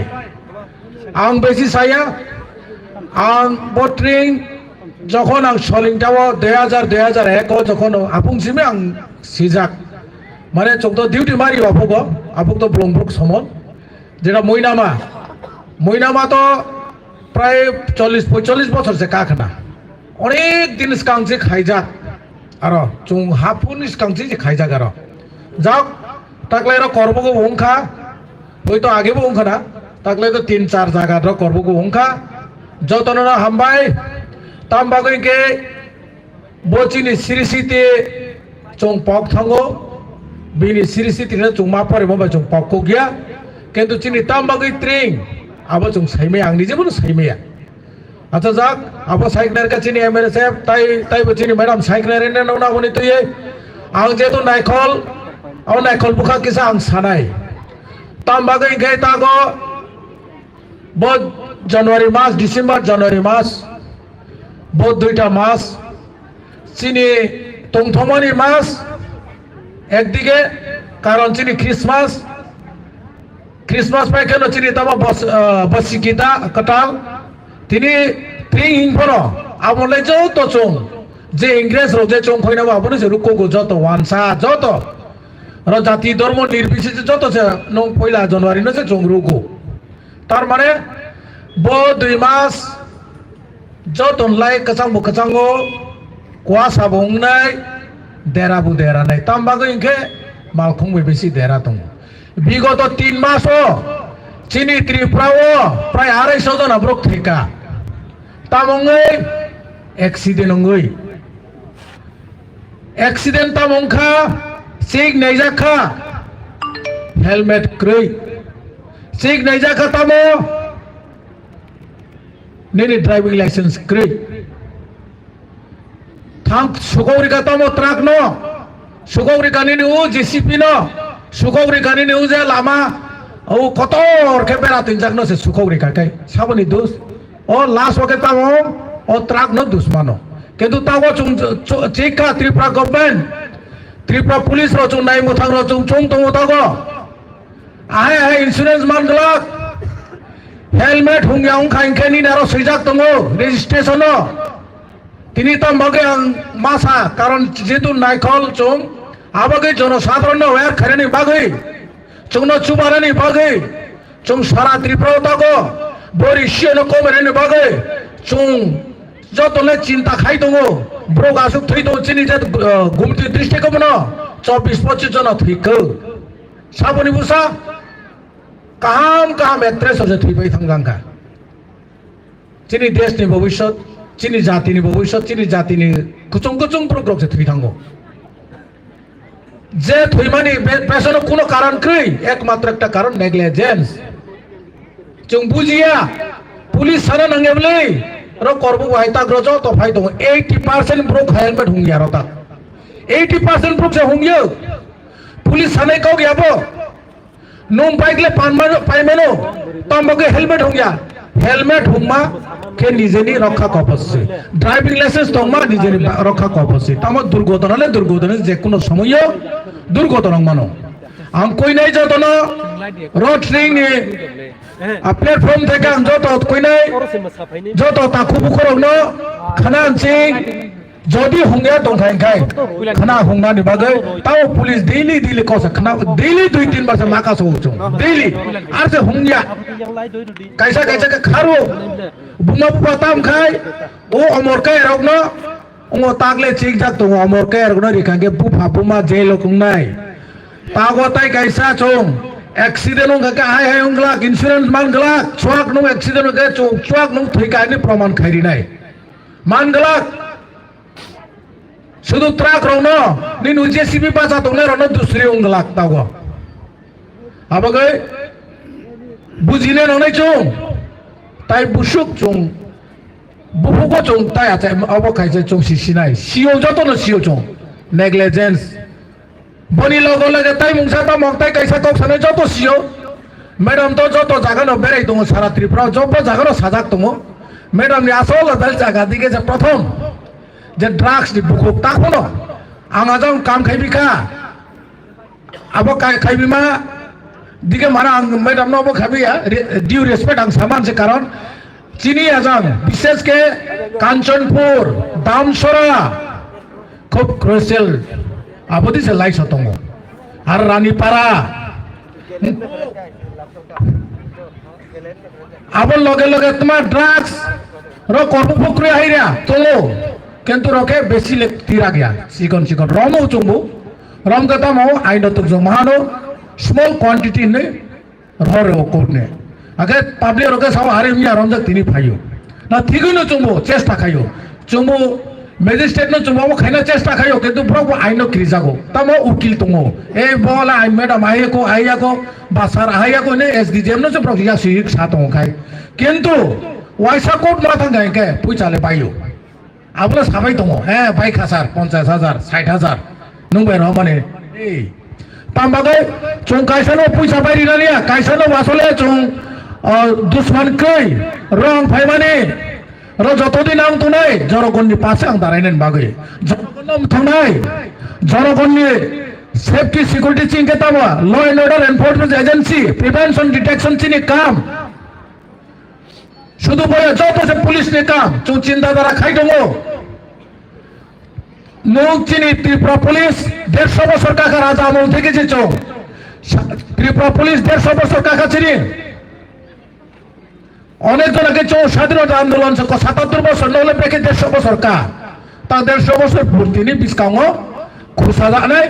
আং বেশি সাইয়া আং বট্রিং যখন আং সলিংটাও 2001 যখন আপুংসিমে আং সিজাক মানে চোখ তো ডিউটি মারি আপুক তো ব্রহ্মপুর সমন যেটা মইনামা তো প্রায় 40-45 বছর সে কাখনা অনেক জিনিস কাংসে খাইজাক আর চুং হাফুনিস কাংসে যে খাইজাক আর যাক তাকলে এর কর্মগো হংখা হয়তো আগেবো হংখা না তাকলে তো 3-4 জায়গা কর্মগো হংখা যতনা হামবাই তামবাগইকে বচিনি সিরিসিতে চং পক থাঙ্গো বিনি সিরিসিতে চং মা পরে মবা চং পকো গিয়া কিন্তু চিনি তামবাগই ত্রিং আবো চং সাইমে আং নিজে বনো সাইমেয়া আচ্ছা যাক আবো সাইকনার কাছে নি এমএলএ সাহেব তাই বচিনি ম্যাডাম সাইকনার এনে না বনি তুই আং যেতো নাইখল আও নাইখল বুখা কিসা আং সানাই তামবাগই গে তাগো ব জানুয়ারি মাস ডিসেম্বর জানুয়ারি মাস বোধ 2টা মাস চিনি টংথমনি মাস একদিকে কারণ চিনি ক্রিসমাস পাই কেন চিনি তামা বসিকিতা কটাল তিনি ত্রিং হিংফনো আমলে যত চং যে ইংরেজ রোজে চং খইনা বাবনে যে রুকো যত ওয়ানসা যত র জাতি ধর্ম নির্বিশেষে যত সে নং পয়লা জানুয়ারি ন সে চং রুকো তার মানে ব 2 মাস যতন লাই কাচাংবো কাচাংগো কুয়াশা বংনাই দেরাবু দেরা নাই তামবাগো ইনকে মালখংবো বেশি দেরা দং বিগত 3 মাস চিনি ত্রিপুরাও প্রায় 250 জন Brock থেকা তামঙ্গই accident তামংখা সিগ নাইজাখা helmet ক্রই সিগ নাইজাখা তামো নেনি driving licence ক্রই থাং সুগৌরিকা তামো ট্রাক ন সুগৌরিকা নিনি উ জিসিপি ন সুগৌরিকা নিনি উ যে লামা ও কত কে বেড়া তিন জাক ন সে সুগৌরিকা কাই সাবনি দোষ ও লাস্ট ওকে তামো ও ট্রাক ন দুশ্মনো কিন্তু তাও চিকা ত্রিপুরা গভর্নমেন্ট ত্রিপুরা পুলিশ র চুং নাই মুথাং র চুং চুং তো তাগো আহে ইন্স্যুরেন্স মানগলাক হেলমেট হুঙ্গিয়া খাইনি নারো সইজাক দङ রেজিস্ট্রেশন তিনি তামবাগে মাসা কারণ যেহেতু নাইখল চুং আবাগে জনসাধারণ ওয়ার খারেনি বাগৈ চুং ন চুবারানি বাগৈ চুং সারা ত্রিপুরা তাগো বরিশিয়ন কমেরেনি বাগৈ চুং যতলে চিন্তা খাই দङ ব্রক আসুক থৈ দङ চিনি যে গুমতি দৃষ্টি কমন 24-25 জন থৈকো সাবনি বুসা কাহাম একত্রেস হচ্ছে থৈবাই থাঙ্গাঙ্কা চিনি দেশনি ভবিষ্যৎ চিনি জাতিনি ভবিষ্যৎ চিনি জাতিনি কুচুং কুচুং প্রগ্রকছে থৈ থাঙ্গো যে থইমানি পেছনে কোনো কারণ কই একমাত্র একটা কারণ নেগলিজেন্স जों बुजिया पुलिस साना नंगे बले रो करबो हाइता ग्रजो तो फाइ दङ 80% ब्रोक हेलमेट हुंगिया रता 80% ब्रोक से हुंगियो पुलिस सानै कौ गयाबो नोम बाइकले पाइमेनो तमबगे हेलमेट हुंगिया हेलमेट हुंमा के निजेनी रक्षा कपसे ड्राइविंग लाइसेंस तमा निजेनी रक्षा कपसे तम दुर्घटना जे कोनो समय दुर्घटना मानो आं कोइ नै जतन रोड ट्रेनिंग नि प्लेटफर्म থেকে আং যত কইনাই যত তাকু বুখরनो খানা সিং যদি হুঙ্গা দंखायखाय খানা হুंगना नि बागै ताव पुलिस डेली कस खाना डेली 2-3 बार से माका सौचो डेली आर से हुंगिया कैसा के खारो बुमा पताम खाय ओ अमर काय रगनो ओ तागले चिक जाक तो अमर काय रगनो रिखांगे बुफा बुमा जेल कुंनाय तागोताय कैसा चों एक्सीडेंट होगा हाय होंगला इंश्योरेंस मानगला चुआक नो एक्सीडेंट होगा चुआक नो थैकानि प्रमाण खाइरि नाय मानगला शुद्ध ट्रक रौनो निनु जेसीबी बाजा दंले रनो दुसरी होंगला तागो आबगै बुजिने ननै चों ताइ बुसुक चों बुफुको चों ताइ आते अब खाइसे चों सिसिनाय सिओ जतनो सिओ चों नेग्लिजेंस बनी लोगो लगे ताइ मुंगसाता मगताइ कैसा कौ सानै जत सिओ मैडम तो जत जागानो बेराय दङ सारा त्रिपुरा जब जागानो साजाक दङ मैडम नि आसल दल जागा दिगे जे प्रथम जे ड्राग्स नि बुकुक ताखनो आंगाजों काम खाइबिका अब खाइबिमा दिगे मारा आं मैडम नो अब खाबिया ड्यू रेस्पेक्ट आं सामान से कारण चिनी आजां विशेष के कांचनपुर दामसरा खूब क्रुशियल आबोदी से लाइस होतों आर रानीपारा आबो लगे तुम्हार ड्रग्स रो करबो फुक्रे हाइरा तोलो किंतु रोके बेसी ले तीरा गया सिकन रमो चुंबो रम का दाम हो आइनो तो जो महानो स्मॉल क्वांटिटी ने रोरे ओ कोने अगर पब्लिक रोके सब हारे मिया रम जक तिनी फाइयो ना थिगु न चुंबो चेष्टा खायो चुंबो मैजिस्ट्रेट नो चुंबो खाइना चेष्टा खायो किंतु प्रभु आइनो क्रिजागो तमो उकिल तुंगो ए बोला आई मैडम आइया को बासार आइया को ने एसडीजेम नो प्रभु या सिक सातो खाय किंतु वाइसा कोट माथा गायके पुइचाले पाइयो आबला साबाय दङ हे बाइक हाजार 50,000 60,000 नों बेर माने ए तामबागै चों काइसानो पुइसा बायरि नानिया काइसानो वासले चों दुश्मन कै रं फाइमाने र जतदिन आं तुनाय जनगणनि पासे आं दारायनायनि बागै जनगणम थांनाय जनगणनि सेफ्टी सिक्युरिटी चिंके ताबा law and order enforcement agency prevention detection चिनि काम शुद्ध बया जत से पुलिस ने काम चों चिंता द्वारा खाइ दङ नों चिनि त्रिपुरा पुलिस 150 বছর কাকা রাজা আমল থেকে যে চোं त्रिपुरा पुलिस 150 বছর কাকা চিনি অনেক জনকে চোঁ স্বাধীনতা আন্দোলন 77 বছর নলে পেকে 150 বছর কা তা 150 বছর পূর্তিনি বিস্কাঙো খুশা জানাই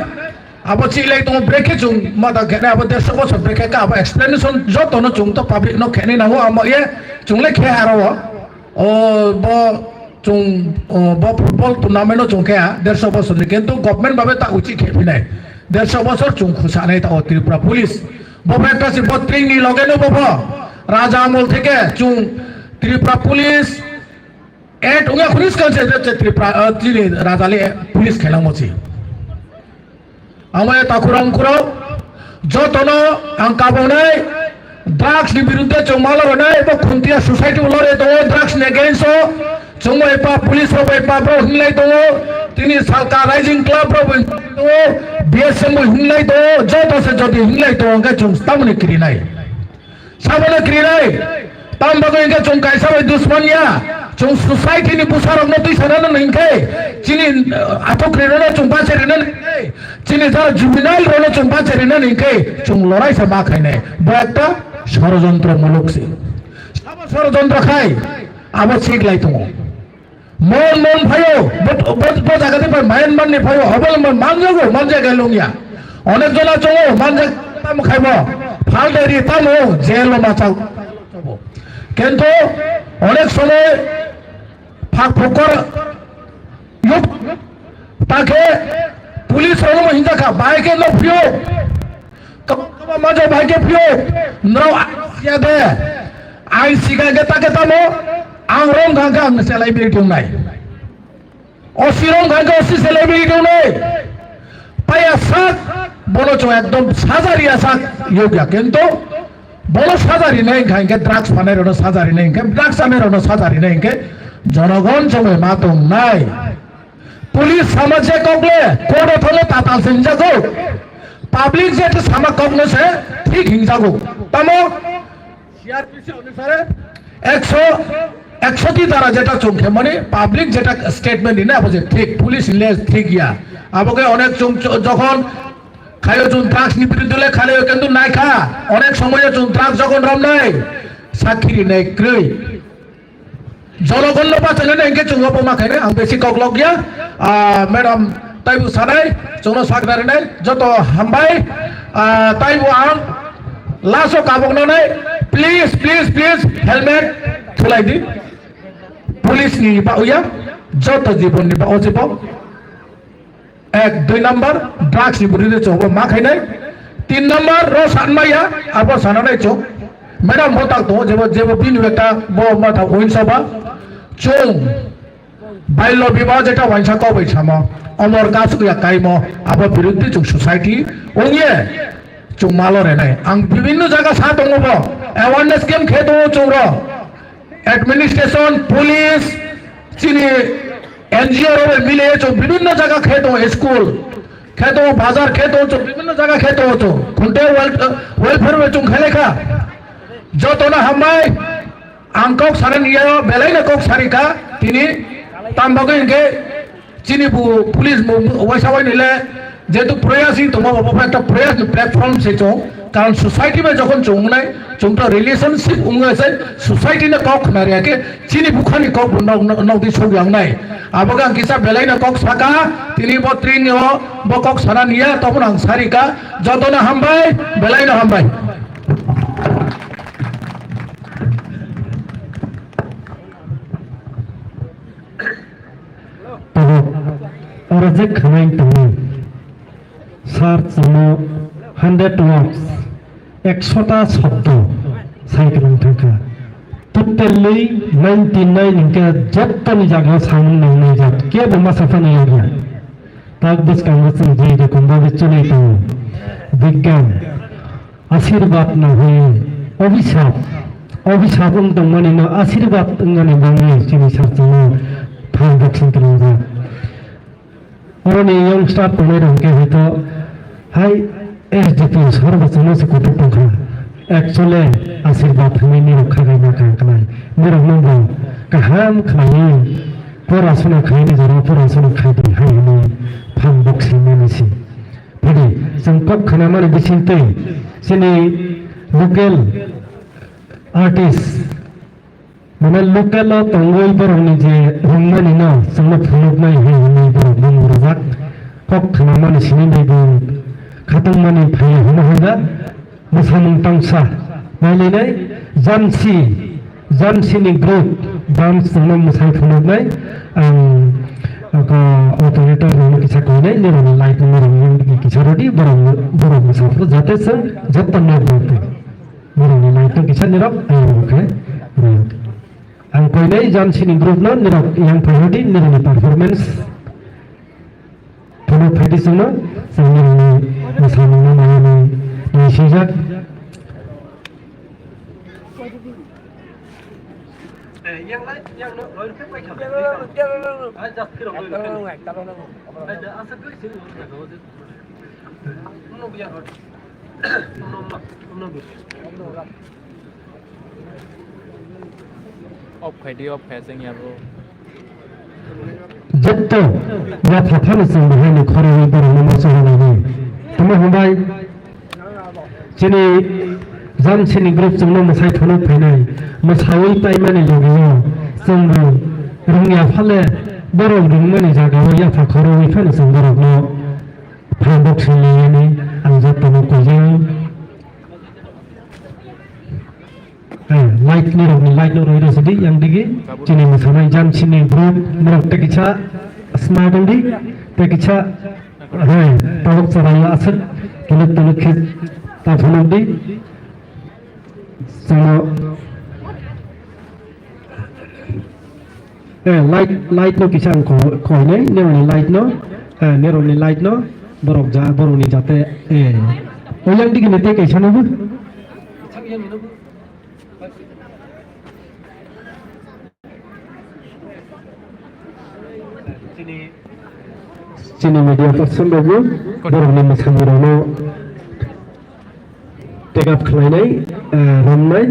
আবো চিলাই তো ব্রেকে চুং মাদা খেনে আবো 150 বছর ব্রেকে কা আবো এক্সপ্লেনেশন যত ন চুং তো পাবলিক ন খেনি নাও আম ইয়ে চুংলে খে হারো ও ব চুং ব ফুটবল টুর্নামেন্ট চুং কে 150 বছর কিন্তু গভর্নমেন্ট ভাবে তা উচিত খেবি নাই 150 বছর চুং খুশা নাই তা ত্রিপুরা পুলিশ বব একটা সি বত্রিং নি লগে ন বব राजा আমল থেকে চুং त्रिपुरा पुलिस एट उंगा पुलिस कासे त्रिपुरा चिनि राजाले पुलिस खेलामोछि आमाय ताकुराम कुराव जतनो आं काबोनाय ड्राग्स नि बिरुद्धे चों माला रनाय बा खुंतिया सोसाइटी लरे दङ ड्राग्स नि अगेंस्ट चों एपा पुलिस रो एपा ब्रो हिंलाय दङ तिनि सालका राइजिंग क्लब रो दङ बीएसएम हिंलाय दङ जतो से जति हिंलाय दङ के चों तामने क्रिनाय साबने क्रिनाय ताम बगैंगे चों कैसा भाई दुश्मनिया चों सोसाइटी नि बुसार नति सनन नइखे चिनि आतो क्रिना चों बाचे रिना चिनि जारा जुबिनाइल रोनो चों बाचे रिना नइखे चों लड़ाई से मा खाइने बएकटा षড়যন্ত্রমূলক से सब षড়যন্ত্র खाय आबो सिगलाय दङ मन भाइयो बट जागाते पर मायन माननि भाइयो हबल मानजगो मानजे गायलंगिया अनेक जना चों मानजे ताम खाइबो फालदेरि तामो जेल माचाव किंतु अनेक समय फाक फकर ताके পুলিশ রকম হিংসা খা বাইকে লো ফিও কবা মাঝে বাইকে ফিও নাও আইয়া দে আই সিগা গে তাকে তামো আং রং গাঙ্গা আং সেলিব্রিটি নাই অসি রং গাঙ্গা অসি সেলিব্রিটি নাই পায়া সাক বলো চো একদম সাজারিয়া সাক ইয়োগা কিন্তু বলো সাজারি নাই গাঙ্গে ড্রাগস ফানের ওনো সাজারি নাই কে ড্রাগস আমের ওনো সাজারি নাই কে জনগণ চমে মাতং নাই পুলিশ সমাজে কগলে কোড থলে তাতাল সিংজা গো পাবলিক যেটা সামা কগলে সে ঠিক হিংসা গো তামো সিআরপিসি অনুসারে 100 की দ্বারা যেটা চমকে মানে পাবলিক যেটা স্টেটমেন্ট দিনে আবো যে ঠিক পুলিশ ইলে ঠিক ইয়া আবকে অনেক যখন খায়ো চুন ড্রাগস নিপিরি দিলে খালে কিন্তু নাই খা অনেক সময় চুন ড্রাগস যখন রম নাই সাক্ষী নাই ক্রই জনগণ বাঁচালে না ইনকে চুঙ্গা পমা খাইনে আং বেশি কগলগ গিয়া ম্যাডাম তাইবু সানাই চুনো সাকদারি নাই যত হামবাই তাইবু আং লাসো কাবক নাই প্লিজ প্লিজ প্লিজ হেলমেট থুলাই দি পুলিশ নি বা উয়া যত জীবন নি বা অজীব 1 2 নাম্বার ড্রাগস নি বিরুদ্ধে চব মা খাইনাই 3 নাম্বার র সানমাইয়া আবার সানাই চো ম্যাডাম হতা তো যেবো বিনু একটা বড় মাথা ওইনসবা চং বাইলো বিবাহ যেটা ওয়াইসা কো বৈছামা অমর গাছ গুয়া কাইমো আবার বিরুদ্ধে চং সোসাইটি ওইয়ে চং মালরে নাই আং বিভিন্ন জায়গা সা দङब অ্যাওয়ারনেস কেম খে দङ চংর এডমিনিস্ট্রেশন পুলিশ চিনি এনজিও রে মিলে চং বিভিন্ন জায়গা খে দङ স্কুল খে দङ বাজার খে দङ চং বিভিন্ন জায়গা খে দङ চং খুনতে ওয়েলফেয়ার মে চং খেলেখা যত না হামাই আংকক সারে নিয়ে বেলাই না কক সারিকা তিনি তামবাগে ইনকে চিনি পুলিশ ওয়াইসাবাই নিলে যেহেতু প্রয়াসী তোমার বাবা একটা প্রয়াস প্ল্যাটফর্ম সে চো কারণ সোসাইটি মে যখন চংনাই চংটা রিলেশনশিপ উঙ্গেছে সোসাইটি না কক না রেকে চিনি বুখানি কক নগদি সগিয়াং নাই আবগাং কিসা বেলাই না কক সাকা তিনি বত্রি নিও বকক সারা নিয়া তখন আং সারিকা যত না হামবাই বেলাই না হামবাই और जे खानाय तंगो सार जनो 100 words 100টা শব্দ সাইকেল থাকা টোটালি 99 ইনকে যতনি জায়গা সামনে নাই যাত কে বমা সাফানি গিয়া তাক দিস কামসে যে রকম ভাবে চলে তো বিজ্ঞান আশীর্বাদ না হয়ে অভিশাপ অভিশাপ তো মানে না আশীর্বাদ মানে বাংলা চিনি সাজনো ফান বক্সিং করে और यंगस्टार पढ़े रंगे है तो हाई एसडीपी सर्वजन से कुछ पंखा एक्चुअली आशीर्वाद हमें नहीं रखा गया ना कहीं मेरा नंबर कहां खाए पूरा सुना खाए नहीं जरा पूरा सुना खाए तो हाई हमें फान बॉक्सिंग में नहीं पढ़े संकट खाना मारे बिचिंते सिने लोकल आर्टिस्ट माने लोकल तंगोई पर हमने जे रंगमानी ना संग फुलुक नहीं है हमने पर मंगुरजाक कक खाना माने सिने नहीं बो खातंग माने फाय हम होगा मोसामुं तांसा माने नहीं जानसी नि ग्रुप डांस संग मोसाय फुलुक नहीं का ऑपरेटर होने की छक नहीं ने लाइट में रंग की छरडी बरो मुसाफिर जाते सन जब तक न बोलते मेरे लाइट की छन निरप okay ang koinai jam sini group non nirak yang priority nirani performance puno pheti sino sangi masami na mani ni sijak yang no loin ke pai kham ai just kiro ai da asa koi sini no biya no ऑफ खाइदी ऑफ फैसिंग या वो जब तो या फाफा ने संग है ने खरे में पर नमो से नहीं तुम हमाय चिनी जाम चिनी ग्रुप जोंनो मसाय थनो फैनाय मसावै पाइ माने लोगियो जोंनो रुंगिया फाले बरो रुं माने जागाव या फा खरो इ फाने जों बरो न फान बक्सिं लेने आं जतनो कोजों लाइट नी रंग लाइट नो रोइरो सदी yang digi chini musanai jam chini group merok tekicha smart andi tekicha হ্যাঁ তালুক চালাই আছে কিন্তু তালুক তা ফোনদি light no kisang ko ne neroni light no borok ja boroni jate oyang digi nete kaisa no Sini media person babu borok ni misangirono take up khlainai ramnai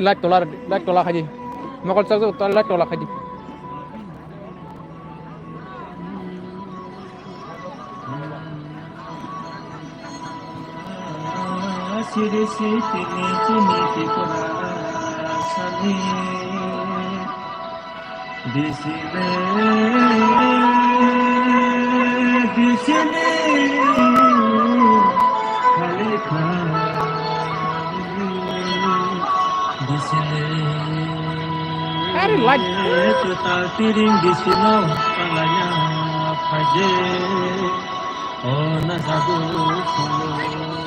light তোলা খাই দি মকল চাক তোলা light তোলা খাই দি Siri siti niti kora sani disile khale khale disile अरे light kota tiring disino kalanya paje ona jago solo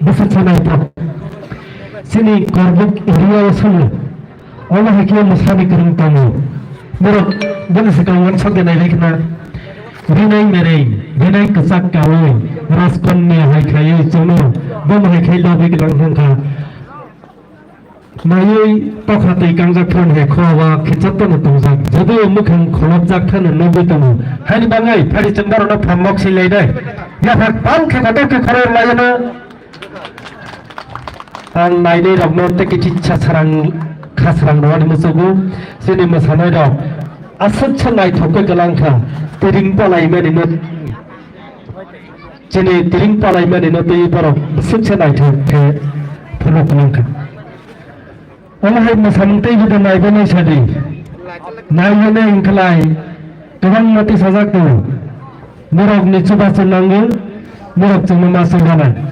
Bersama itu, sini korbuk area solo, Allah hakiam musabi kerung tamu. Merok, jenis kawan sakit naik kena, rinai merei, rinai kesak kawai, raskon ni hai kaya jono, bom hai kaya labi kelang hongka. Mayui tok hati kangjak pun hai kawa kecap tamu tungzak, jadi mukang kolab jak kan nabi tamu. Hari bangai, hari cendar na pramok silai dai. Ya hak pan kekatok ke korer layana. Ang naide rok no te kichcha sarang khasrang rawani musugu sini masanai rok asat chanai thokke kalangkha tiring palai meni no sini tiring palai meni no tei borok asat chanai thokke phulok kalangkha olahai masang tei buda nai bani sadi nai bani ingklai kabang mati sajak tu morok ni chuba chunanggu morok chungma masang banai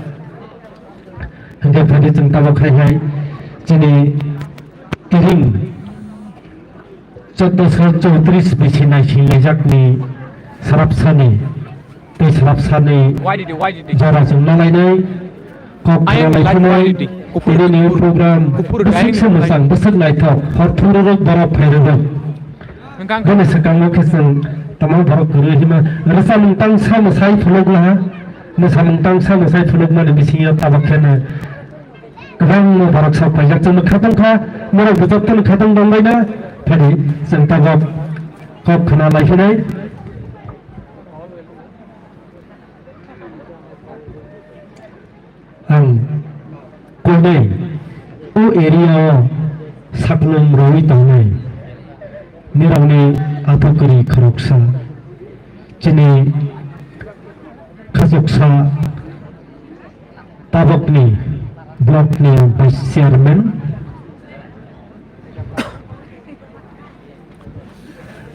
hingga tadi tentang wakrai jadi tiring 1434 bisi nai silajak ni sarapsani te sarapsani jara jumlalai nai kok nai punai ini ni program besik semusang besik nai thok horthuruk barap phairuk bone sekang keseng tamang barok guru hima rasa mungtang samusai phulok lah musa mungtang samusai phulok mane bisiya tabakhena Kadang barak sampai jak cuma kadang kah, mereka betul betul kadang dombai na, jadi sentang kop kena lagi ni. Kode, u area saklum rawi tangai, ni ramai atau kiri keruksa, jadi keruksa tabak ni. Blok ni Vice Chairman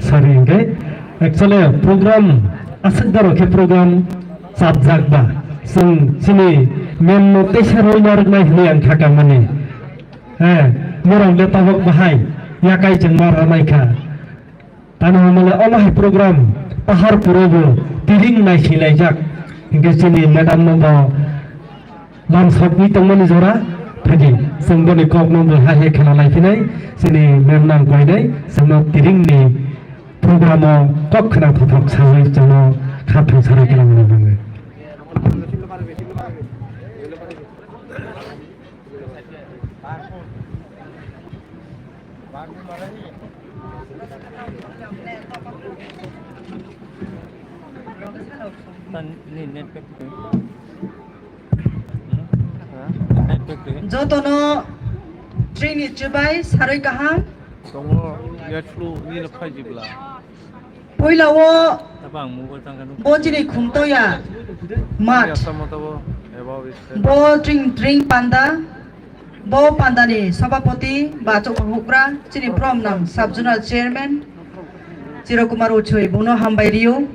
Saringge actually program asadar ke program sabjak ba sing sini men notation roinar nai hliang khaka mani morang le tabok bahai ya kai jengmar ramai kha tanu mala olai program pahar purobo tiring nai silaijak hingga sini madam nombo Lam sabni tengmani zora, pergi. Semboni kau nombor hai kena lagi ni, sini memang kau ini, semua tiring ni program kau kena tutup sampai jono khatam sarai kena mana. Jotono training cobai sarai kaham. Tongo ya chulu ni lepai jibla. Poila wo Abang mungkin tangkan. bo jini khumto ya mat. Ya sama tahu. Bo drink panda. Bo panda ni sabapati baco kahukra jini prom nam subjunal chairman. Ciro Kumar Uchoi bono hambai riu.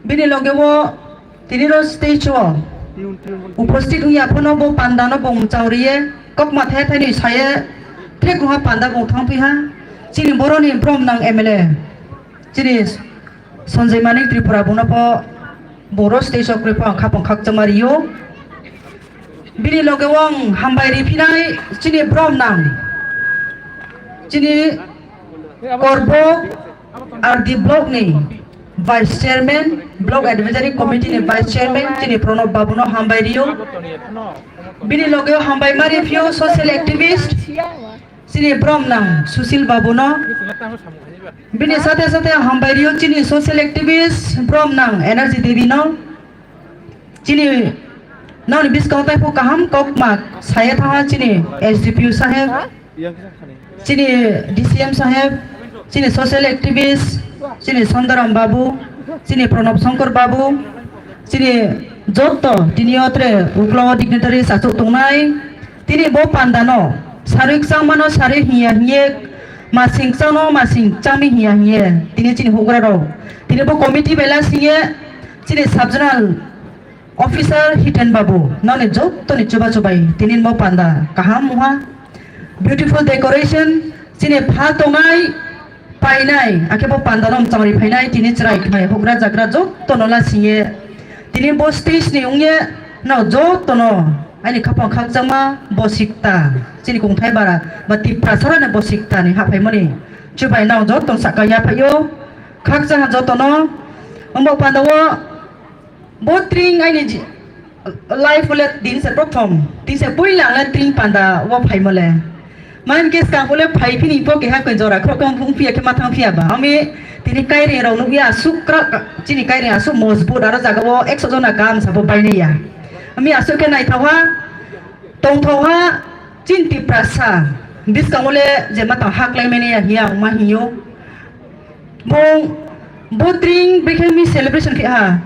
Bini loge wo tiniro stage wo. উপস্থিত হই আপনো বো পান্দানো বং চাউরিয়ে cock মাথায় tiny সায়ে থেক রুহা পান্দা বং থাং পিহা chini boroni prom nang MLA chini Sanjay Manik Tripura bunapo boro stage of kripa khapong khak jamariyo bini loge wong hambai ri pinai chini prom nang chini korbo RD block ni vice chairman block advisory committee ni vice chairman chini Pranab Babu no hambai riyo bini loge hambai mari few social activist chini prom nang Susil Babu no bini sate hambai riyo chini social activist prom nang energy devi no chini naw ni bis kautai po kaham kok mak saya tha chini SDPU saheb chini DCM saheb chini social activist chini Sundaram Babu chini Pranab Shankar Babu chini jotto tiniotre uklawa dignitary sachuk tongnai tini bo pandano sarik sangmano sari hiya hiye masing sano masing chami hiya hiye tini chini hugra ro tini bo committee bela singe chini subjournal officer Hiten Babu none jotto ni chuba chubai tini bo panda kaham muha beautiful decoration chini pha tongai painai akebo pandanom chamari painai tini chrai khai hugra jagra jotto nola singe tini bo stage ni ungye no jotto no ani khapong khak jama bosikta chini kungthai bara bati prasara ne bosikta ni hapai moni chubai naw jotto sakaya phayo khak janga jotto no ambo pandawo botring ai ni life let din se prothom tin se puilang la tring panda wa phai mole man kes ka bole phai phini po ke ha ko jora krokam phung phia ke mathang phia ba ami tini kai re rau nu ya sukra chini kai re asu mozbut ara jaga wo 100 jona kam sabo pai ne ya ami asu ke nai thawa tong thawa chinti prasa bis ka mole je mata hak lai mene ya hiya ma hiyo bong botring bekhemi celebration ke ha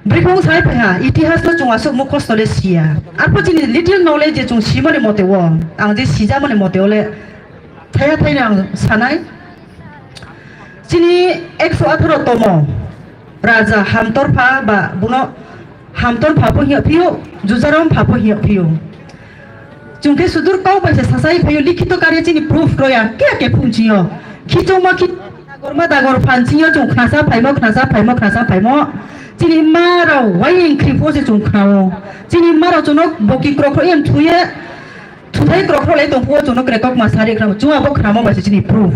Brikong sai pa ha itihas lo chung asuk mo kostole sia apo chini little knowledge chung simone mote wo ang je sija mone mote ole thaya thai nang sanai chini 118 tomo raja hamtor pha ba buno hamtor pha po hiya phiyo jujarom pha po hiya phiyo chungke sudur kau pa se sasai phiyo likhito karya chini proof roya ke phunchiyo khichoma khi gorma dagor phanchiyo chung khasa phaimo chini maro waing kripo se chung khao chini maro chunok boki krokro em thuye thudai krokro le tong po chunok rekok ma sari kram chunga bo khramo ba chini proof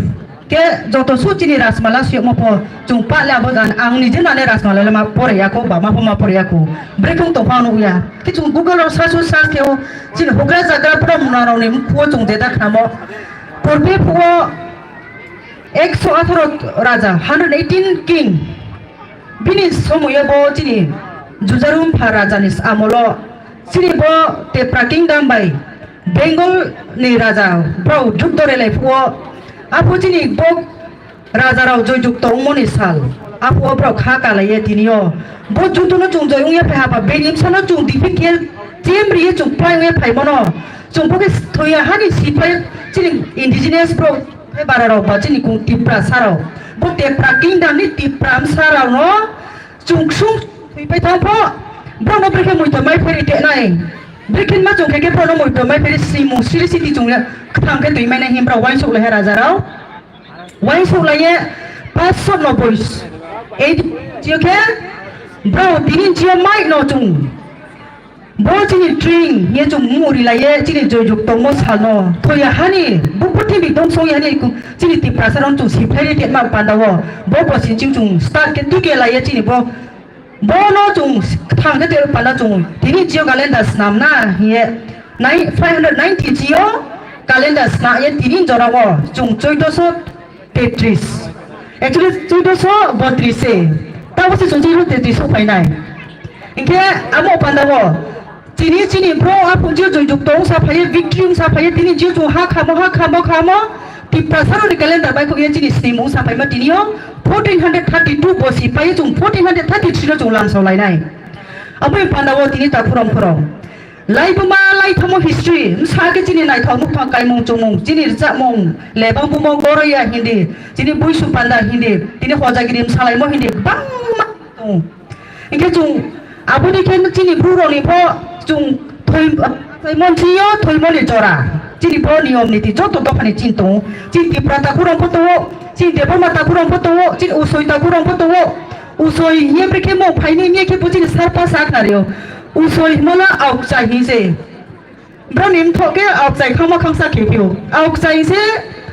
ke joto su chini rasmala sio mo po chung pa la bo gan ang ni jena ne rasmala le ma pore ya ko ba ma po ma pore ya ko breakung to phanu ya ki chung google or search keo chini hogra jaga prom na ro ne po chung de da khramo porbe po 118 raja 118 king bini somoyo bo chini jujarum pha rajanis amolo chini bo tepra kingdom bai Bengal ni raja bro jukdore lai pho apo chini bo raja rao joy jukto umoni sal apo bro kha ka lai tinio bo jukto no chung joy ungye pha pa benim sano chung dipikel temri chung pai nge phai mono chung bo ke thoya hani sipai chini indigenous bro phe bararo ba chini kung tipra saro bo tepra kingdom ni tipram sarao no chung sung pai thang pho bro no breke moi to mai pheri te nai brekin ma chung ke bro no moi to mai pheri simu siri city chung thang ke tui mai na him bro wai sok le raja rao wai sok la ye 590 8 chiu ke bro dinin chiu mai no chung bo chini string ye chung muri la ye chini joy juk tong mo sano thoya hani bu puthi bi dong so ya ni chini ti prasaron chung si pheri te ma pandawo bo bo sin chung start ke tu ke la ye chini bo no chung thang ke te pala chung dini chiu calendar nam na ye 590 chiu calendar na ye dinin jora wo chung 1433 actually 1432 se ta bo si chung 1433 phai nai inke amo pandawo chini bro apung jiu joy juk tong sa phai victory sa phai tini jiu chu ha khamo ti prasaro ni calendar bai ko ye chini simu sa phai ma tinio 1432 bosi pai chung 1433 chung lan so lai nai apai pandawo tini ta phurom lai buma lai thamo history sa ke chini nai thau muk thang kai mong chung mong chini ja mong le bang bu mong goroya hindi chini buisu panda hindi tini hojagirim salai mo hindi bang ma inge chung abuni ken chini bro ni pho chung thoi mon chiyo thoi mon ni jora Cini pro niom niti joto to pani cinto. Cinti prata kurang foto. Cinti pemata kurang foto. Cini usoi ta kurang foto. Usoi ye breke mo pai ni ye ke pucini sarpa saknario. Usoi mala outside hise. Branim thoke outside khama khangsa kepio. Outside se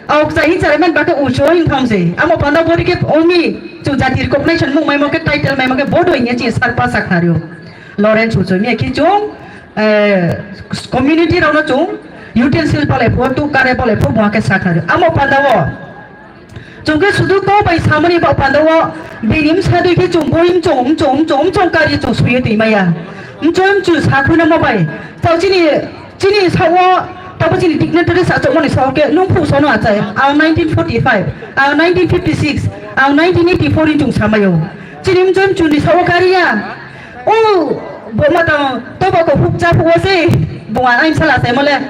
outside hise man baka usoi khamse. Amo panda bori ke omi chu jati recognition mo mai mo ke title mai mo ke bodo ye chi sarpa saknario. Lawrence usoi me ki chung community rauno chung utensil pale photo kare pale pho bwa ke saknario. Amo panda wo Jungke sudu ko bai samani ba pandawa binim sadu ke jung boim jong kari jung suye di maya jom ju sakuna mo bai tau cini sawo tau cini dignitary sa jong moni sawo ke nung pu sono atai au 1945 au 1956 au 1984 jung samayo cini jom ju di sawo kari ya oh bo mata to ba ko phukja phose bunga aim sala sai mole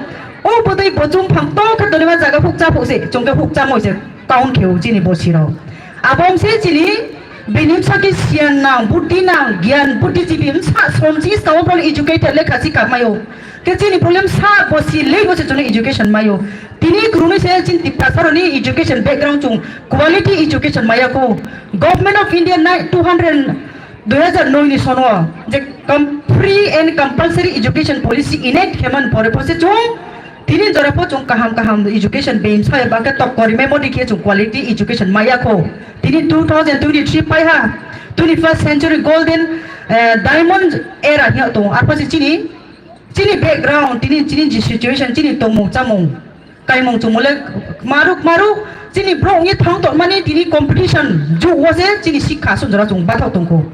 oh bodai bojum phang to ka doni ma jaga phukja phose jungke phukja mo se kaun keu cini bosiro abom se cini benim saki sian nang buddhi nang gian buddhi jibim sa somsi sawo pol educated le khasi kamayo ke cini problem sa bosi le bosi jone education mayo tini gruni se cin tipasaro ni education background chung quality education maya ko government of india 2009 ni sono je free and compulsory education policy enact heman pore pose chung Tini jarapo chung kaham education beam saya bangka top kori memori kia chung quality education maya ko. Tini 2023 pai ha 21st century golden diamond era hiya to. Apa sih cini background cini situation cini tomu camung kai mong chung mole maru cini bro ngi thang to mani tini competition ju wase cini sikha sun jara chung bathau tungko.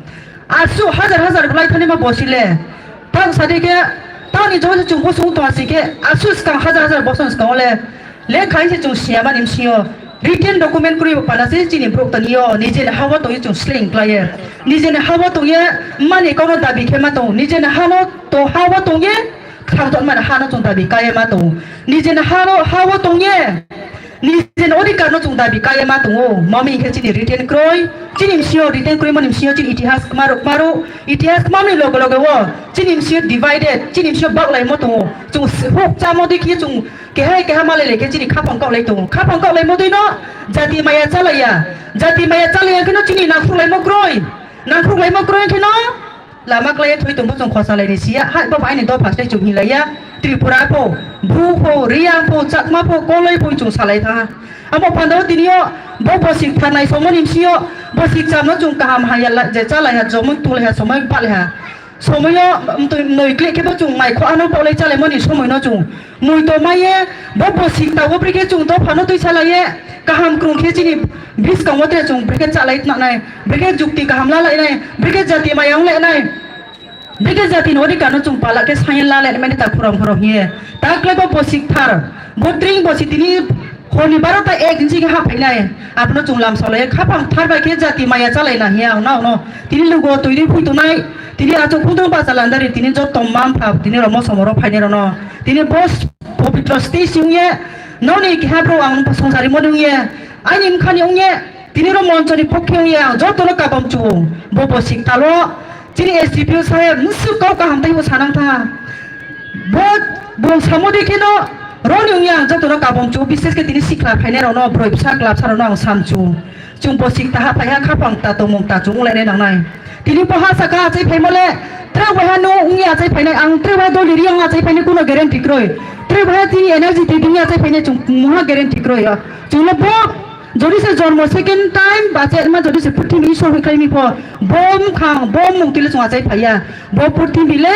Asu hazar bulai thani ma bosile. Tang sadike Tani jauh sejauh bosong tu masih ke asus kang hazar bosong sekarang le kai sejauh siapa nim sio written document kuri pada sih cini prok taniyo nije hawa tu itu sling player nije hawa tu ye mana kau nak dabi kema tu nije hawa tu ye kau tu mana hana tu dabi kaya ma tu nije hawa tu ye nije ori karena tu dabi kaya ma tu mami ke cini written kroy cini sio written kroy mana sio cini itihas maru itihas mana logo wo cini sio divided cini sio bak lai mo tu chung hok cha mo di kia chung ke hai male le ke cini kapang kau lai mo di no jati maya calaya kena cini nakru lai mo kroy kena lama klay thui tumpu chung khosa lai ni sia hai ba bai ni do phas lai chung hi lai ya Tripura po Bhu po Riang po Chakma po kolai po chung salai tha amo pandau tinio bo bosik thanai somonim sio bosik chamno chung kaham hayal je chalai ha jomuk tulai ha somai pal ha somoyo noi kle ke bo chung mai kho anu polai chalai moni somoi no chung noi to mai ye bo bosik ta wo brike chung to phano tui chalai ye kaham krung khe chini bis ka mote chung brike chalai na nai brike jukti kaham la lai nai brike jati mayang lai nai Bega jati nori karena chung pala ke sayan la le meni tak puram ye tak le bo bosik thar botring bosi tini honi barata ek jing ha phainai apno chung lam sole khapam thar ba ke jati maya chalai na hiya no tini lugo toiri phui to nai tini acho khudong ba chalandari tini jo tomam phap tini romo somoro phaine no tini bos popitro station ye noni ke ha bro ang sonsari modung ye anim khani ong ye tini ro monchori pokhe ye jo to ka bam chu bo bosik talo Cini SDPU saya musuh kau kaham tahu sanang tha. Bong samudi kino roni yang jatuh nak kabong cu bisnes ke tini sikla phaine rono broib sak lap sarono ang samcu. Cung posik taha phaiha khapang ta tomong ta chung le nang nai. Tini poha saka chai phai mole trawa no ungia chai phaine ang trawa do liri ang chai phaine kuno guarantee kroi. Trawa tini energy te dunia chai phaine chung muha guarantee kroi. Chung le bo Jadi saya jommo second time baca ma jadi saya putih mi so kai mi po bom mung tile chung achai phaya bo putih bile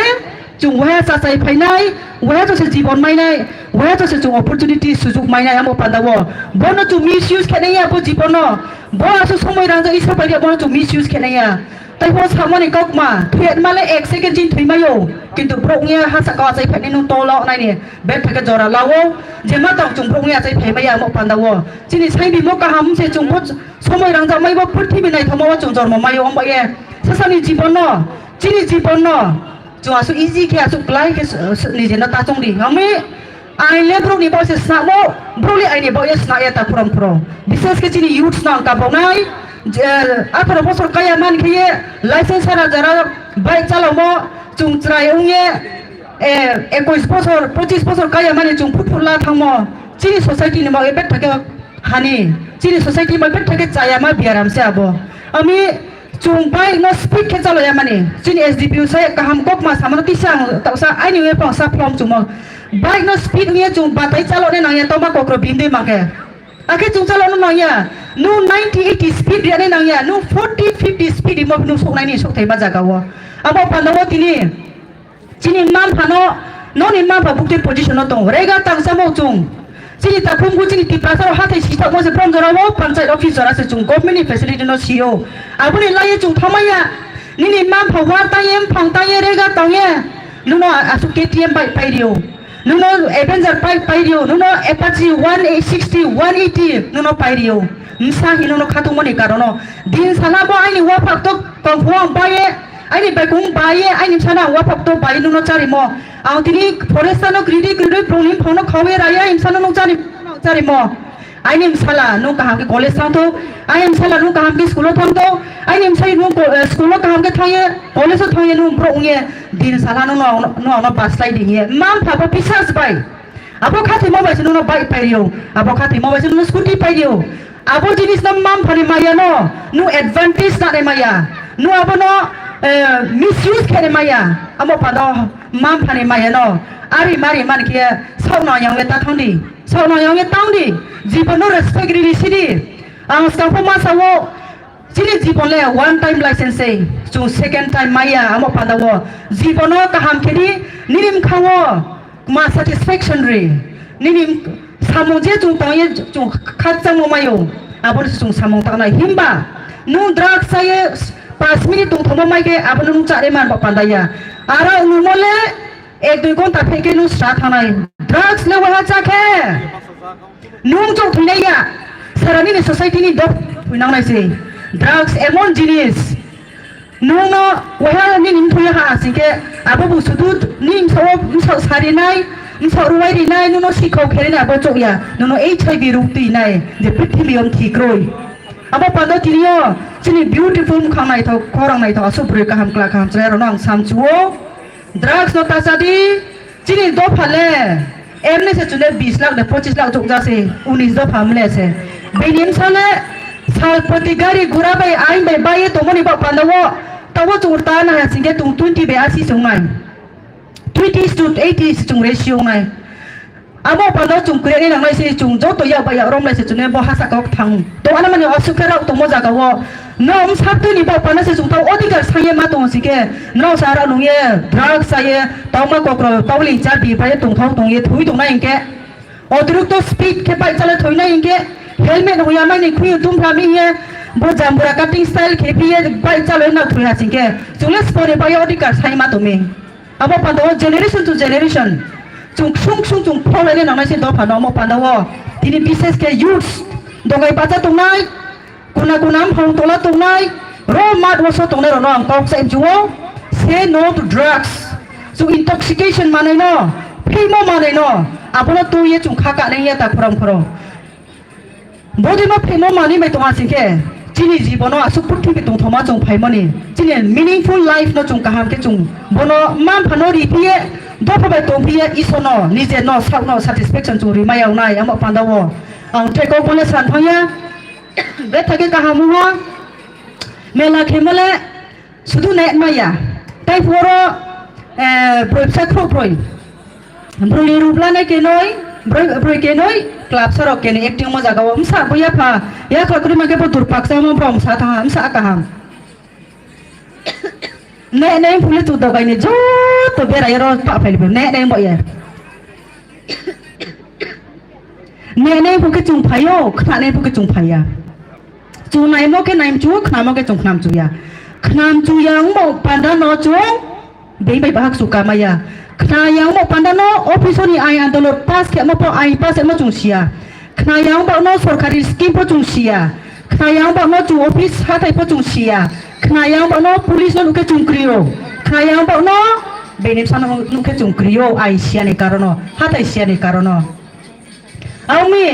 chung wa sa sai phai nai wa to se jibon mai nai wa to se chung opportunity sujug mai nai amo pandawo bo no chung misuse khenai ya bo jibon no bo aso somoi rang ja isa pai bo no chung misuse khenai ya tai bo samani kok ma phet ma le 1 second jin thui mayo kintu proknya ha sa ka achai phai nai no to lo nai ni bet phai ka jora lawo jema tong chung proknya achai phai maya mo pandawo chini sai bi mo ka ham se chung bo somoi rang ja mai bo putih bi nai thamo chung jor mo mayo om ba ye sasani jibon no chini jibon no chung asu easy ke asu klai ke ni jena ta chung di ngami ai le bro ni bo se sa mo bro li ai ni bo yes na ya ta puram bises ke chini youth na ka bo nai apa bosor kaya man ke license sara jara baik calo mo chung trai ungye 21 বছর 25 বছর কায়া মানে Jung ফুটফুলা থামো চিনি society Nima এবেট থাকে হানি চিনি society মা এবেট থাকে চায়া মা বিয়ারামসে আবো আমি জুং বাই নো স্পিড কে চালো ya মানে চিনি SDPU সাই কাহাম কক মা সামনো তিসাং তাওসা আইনি ওয়ে পং সা ফ্রম জুম বাই নো স্পিড নিয়ে জুং বাতাই চালো নে নায়া তোমা kokro bindui মাকে আগে জুং চালো নো নায়া নো 90 80 স্পিড রে নায়া নো 40 50 স্পিড মো নো সকনাইনি সকথাই বা জাগাও আবো পান্দাও তিনি চিনি মান ফানো ননি মান ফা বুকতে পজিশন দং রেগা তাংসা মো জুং চিনি তাকুম গু চিনি টিপ্রাসার হাতে সিটা মসে ফ্রম জরাবো পঞ্চায়েত অফিসার আছে জুং গভর্নমেন্ট ফ্যাসিলিটি নো সিও আবুনি লায়ে জুং থামায়া নিনি মান ফা ওয়া তাইম ফাং তাইয়ে রেগা তাইয়ে নুনো আসু KTM বাই পাইরিও নুনো এভেঞ্জার পাইরিও নুনো Apache 160 180 নুনো পাইরিও নসা হিনো খাতুমনি কারণো দিন সানাবো আইনি ওয়া ফাকতো কংফুয়াং বায়ে আইনি বেকুং বায়ে আইনি সানা ওয়া ফাকতো বাই নুনো চারিমো আও তিনি ফরেস্টানো গ্রিডি প্রনিম ফনো খাওয়ে রায়া ইনসানো নো চারিমো আইনি সালা নো কাহামকে কলেজ থামতো আইনি সালা নো কাহামকে স্কুল থামতো আইনি সাই নো স্কুল কাহামকে থায়ে কলেজ থায়ে নো ব্রংয়ে দিন সালা নো নো পাসলাই দিয়ে মান ফাবো পিসাস বাই আবো খাতি মো বাইছে নো বাইক পাইরিও আবো খাতি মো বাইছে নো স্কুটি পাইরিও আবো জিনিস নাম মাম ফানি মায়া নো অ্যাডভান্টেজ না রে মায়া নো আবো নো মিসইউজ করে মায়া আমো পাদো মাম ফানি মায়া আরি মারি মানকে সাউনা ইয়াংলে তা থাंदी সাউনা ইয়াংলে তাंदी জীবন রেসপেক্ট রি সিদি আং সাফো মা সাও চিনি জীবনলে ওয়ান টাইম লাইসেন্স এ জু সেকেন্ড টাইম মায়া আমো পাদাও জীবন কাহাম খেদি নিরিম খাও মা স্যাটিসফ্যাকশন রে নিরিম সামুজে জু তায়ে জু খাচাং মাयो আবো জু সামু তানা হিমবা नु ड्रग्स साये 5 मिनिट तुम थमो माइके आबो नु चारे मान पांदाया आरो नुमले 1-2 घंटा फेके नु स्टार्ट थानाय ड्रग्स ले वहा जाखे नुं जो थुनाया सारानि नि सोसाइटी नि दब फुनांनायसै ड्रग्स एमन जिनिस नुं न वहा नि निम थुया हा सिके आबो बुसुदु निम सो सारिनाय निम रुवाय रिनाय नु न सिखौ खेरेना आबो जया नु न HIV रुक्ति नाय जे पृथ्वीयाव थिग्रय आबो पादो तिरियो चिनि ब्यूटीफुल खानाय तो खरांनाय तो असुब्रै गाहाम क्ला खाम चरे रनो आं सामचुओ ड्रग्स नो तासादि चिनि दो फाले एमने से चुने 20 लाख ने 25 लाख जोगजासे 19 दो फामले से बेनिम साले साल प्रति गाड़ी घोड़ा बाय आइन बाय बाय तो मनि बा पांदावो तवो जोरता ना सिंगे तुम 20 बे आसी संगाय 20:80 जों रेशियो नाय आबो पादो जों क्रेनि नांनाय से जों जो तो या बाय रमलाय से चुने बो हासा गक थां तो आना माने असुखेराव तो मजा गावो नम सातुनि बा पाना से जों तो अधिकार साये मा दं सिके नौ सारा नुये ड्रग्स साये तौमा कक्र पावली जाबि बाय तुं थाव दंये थुइ दंना इंके अतिरिक्त स्पीड के बाय चले थुइना इंके हेलमेट होया माने खुइ दुमफ्रामि हे बो जामबुरा काटिंग स्टाइल खेपिए बाय चले ना थुया सिके जोले स्परे बाय अधिकार साये मा दमे आबो पादो जेनेरेशन टू जेनेरेशन जों सुं जों फरायनो नांनाय से दफा नमो पादावो दिनै बिसेस के युथ्स दंगाय बाजा दंनाय गुना गुनाम हं तोला दंनाय र माद वसो दंनाय रनो आं कक सेम जुओ से नो टू ड्रग्स जो इंटॉक्सिकेशन माने न फेमो माने न आपनो तो ये जों खाका नै या ता फरम फरो बदि मा फेमो माने मै तो आसिके चिनि जीवनो आसु पृथ्वी दं थमा जों फाइमनि चिनि मीनिंगफुल लाइफ न जों काहाम के जों बनो मान फानो रिपिए दफाबाय तंफिए इसनो निजे न साउनो सैटिस्फैक्शन जों रिमायाव नाय आम पांदावो आं टेको बोले सानफाया बे थाके काहामुहा मेला खेमले सुदु नेट माया ताइ फरो ब्रयसा ख्रय ब्रय रुब्लाने के नय ब्रय के नय क्लाब सरक के एक्टिंग मजा गाव हमसा बया फा या खकरि माके बदुर पाक्सा म ब्रम सा था हमसा काहाम ने ने फुले तु दगायने जो तो बेराय र पा फैल ने ने मया ने फुके जुं फायो खनाने फुके जुं फाया जुं नाय मके नाय जु खनाम के जुं खनाम जुया खनाम जुयां मो पांदा न जुं बे बाय बाहाग सुका माया खनायां मो पांदा न अफिसनि आइ आन्दोलन पास के म प आइ पास म जुं सिया खनायां बा न सरकारि स्किम प जुं सिया खनायां बा न जुं अफिस हाथाय प जुं सिया खनायां बा न पुलिस न नुके जुं क्रियो खनायां बा न बेनि साना नुके जुं क्रियो आइ सियानि कारण हाथाय सियानि कारण आउमी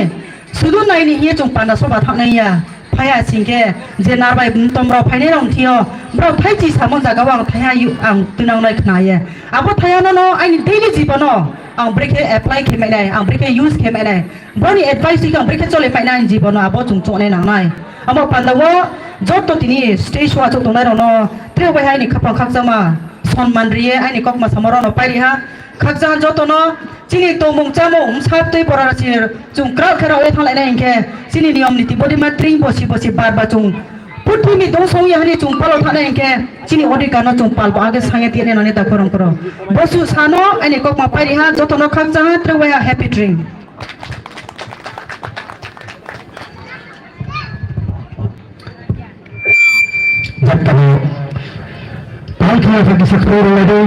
सुदु नायनि ये जों पांदा सभा थांनाया phaya singke je narbai tomro phaine rong thio bro thai chi samon jaga wang thaya yu ang tunang nai khnaye abo thaya no ai daily jibono ang breke apply ke mai nai ang breke use ke mai nai boni advice ki ang breke chole mai nai jibono abo chung chone nang nai amo pandawo joto tini stage wa chok tonai rono theu bai hai ni khapang khakjama sonman riye ai ni kokma samoro no pairi ha khakjan joto no chini tomong chamong sap tei pora sir chung kra khara oi thalai nai ke chini niom niti body ma tring bosi bosi bar ba chung puthi mi dong song ya hani chung palo thanai ke chini odi kana chung pal ba age sange ti ne nani ta korong koro bosu sano ai ni kokma pairi ha joto no khakjan theu bai happy drink Jatano Tal kaya sa sakuro lagi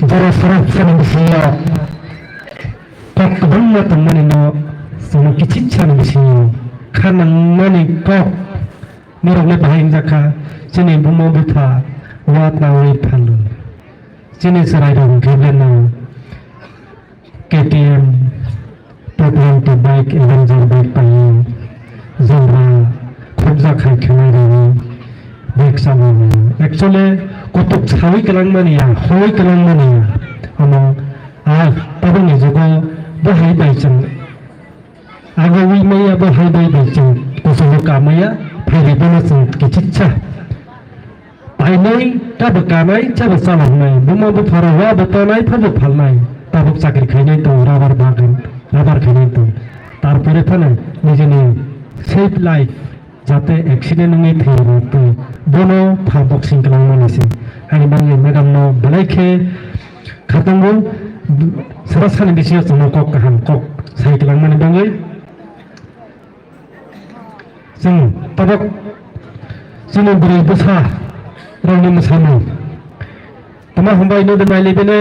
Jara sarap sa ng siya Kok bangga teman ino Sama kicitsa ng siya Kanang mani kok Mirang lepahin jaka Sini bumabita Wat na ulit palu Sini saray dong kaya na KTM Program to bike Avenger bike payo Zora Khubza khai khamai rawi Bike samani Actually Kutuk sawi kalang mania Hoi kalang mania Among Tabang ni juga Bahai baicang Agawi maya bahai baicang Kusubuka maya Phiri bonasang kicitsa Painai Tabak kanai Cabak salah nai Buma bufara wa betonai Pabuk phal nai Tabuk sakir khainai tu Rabar bagan Rabar khainai tu Tarpore thanai Nijini Save life Jate accident ngi thero tu Bono pha boxing kalang manisi Ani bangi madam no balaike Khatangu Sarasani bisyo sono kok kaham kok Sai kalang mani bangi Sing tabak Sini beri besar Rani masamu Tama humbai no demai libene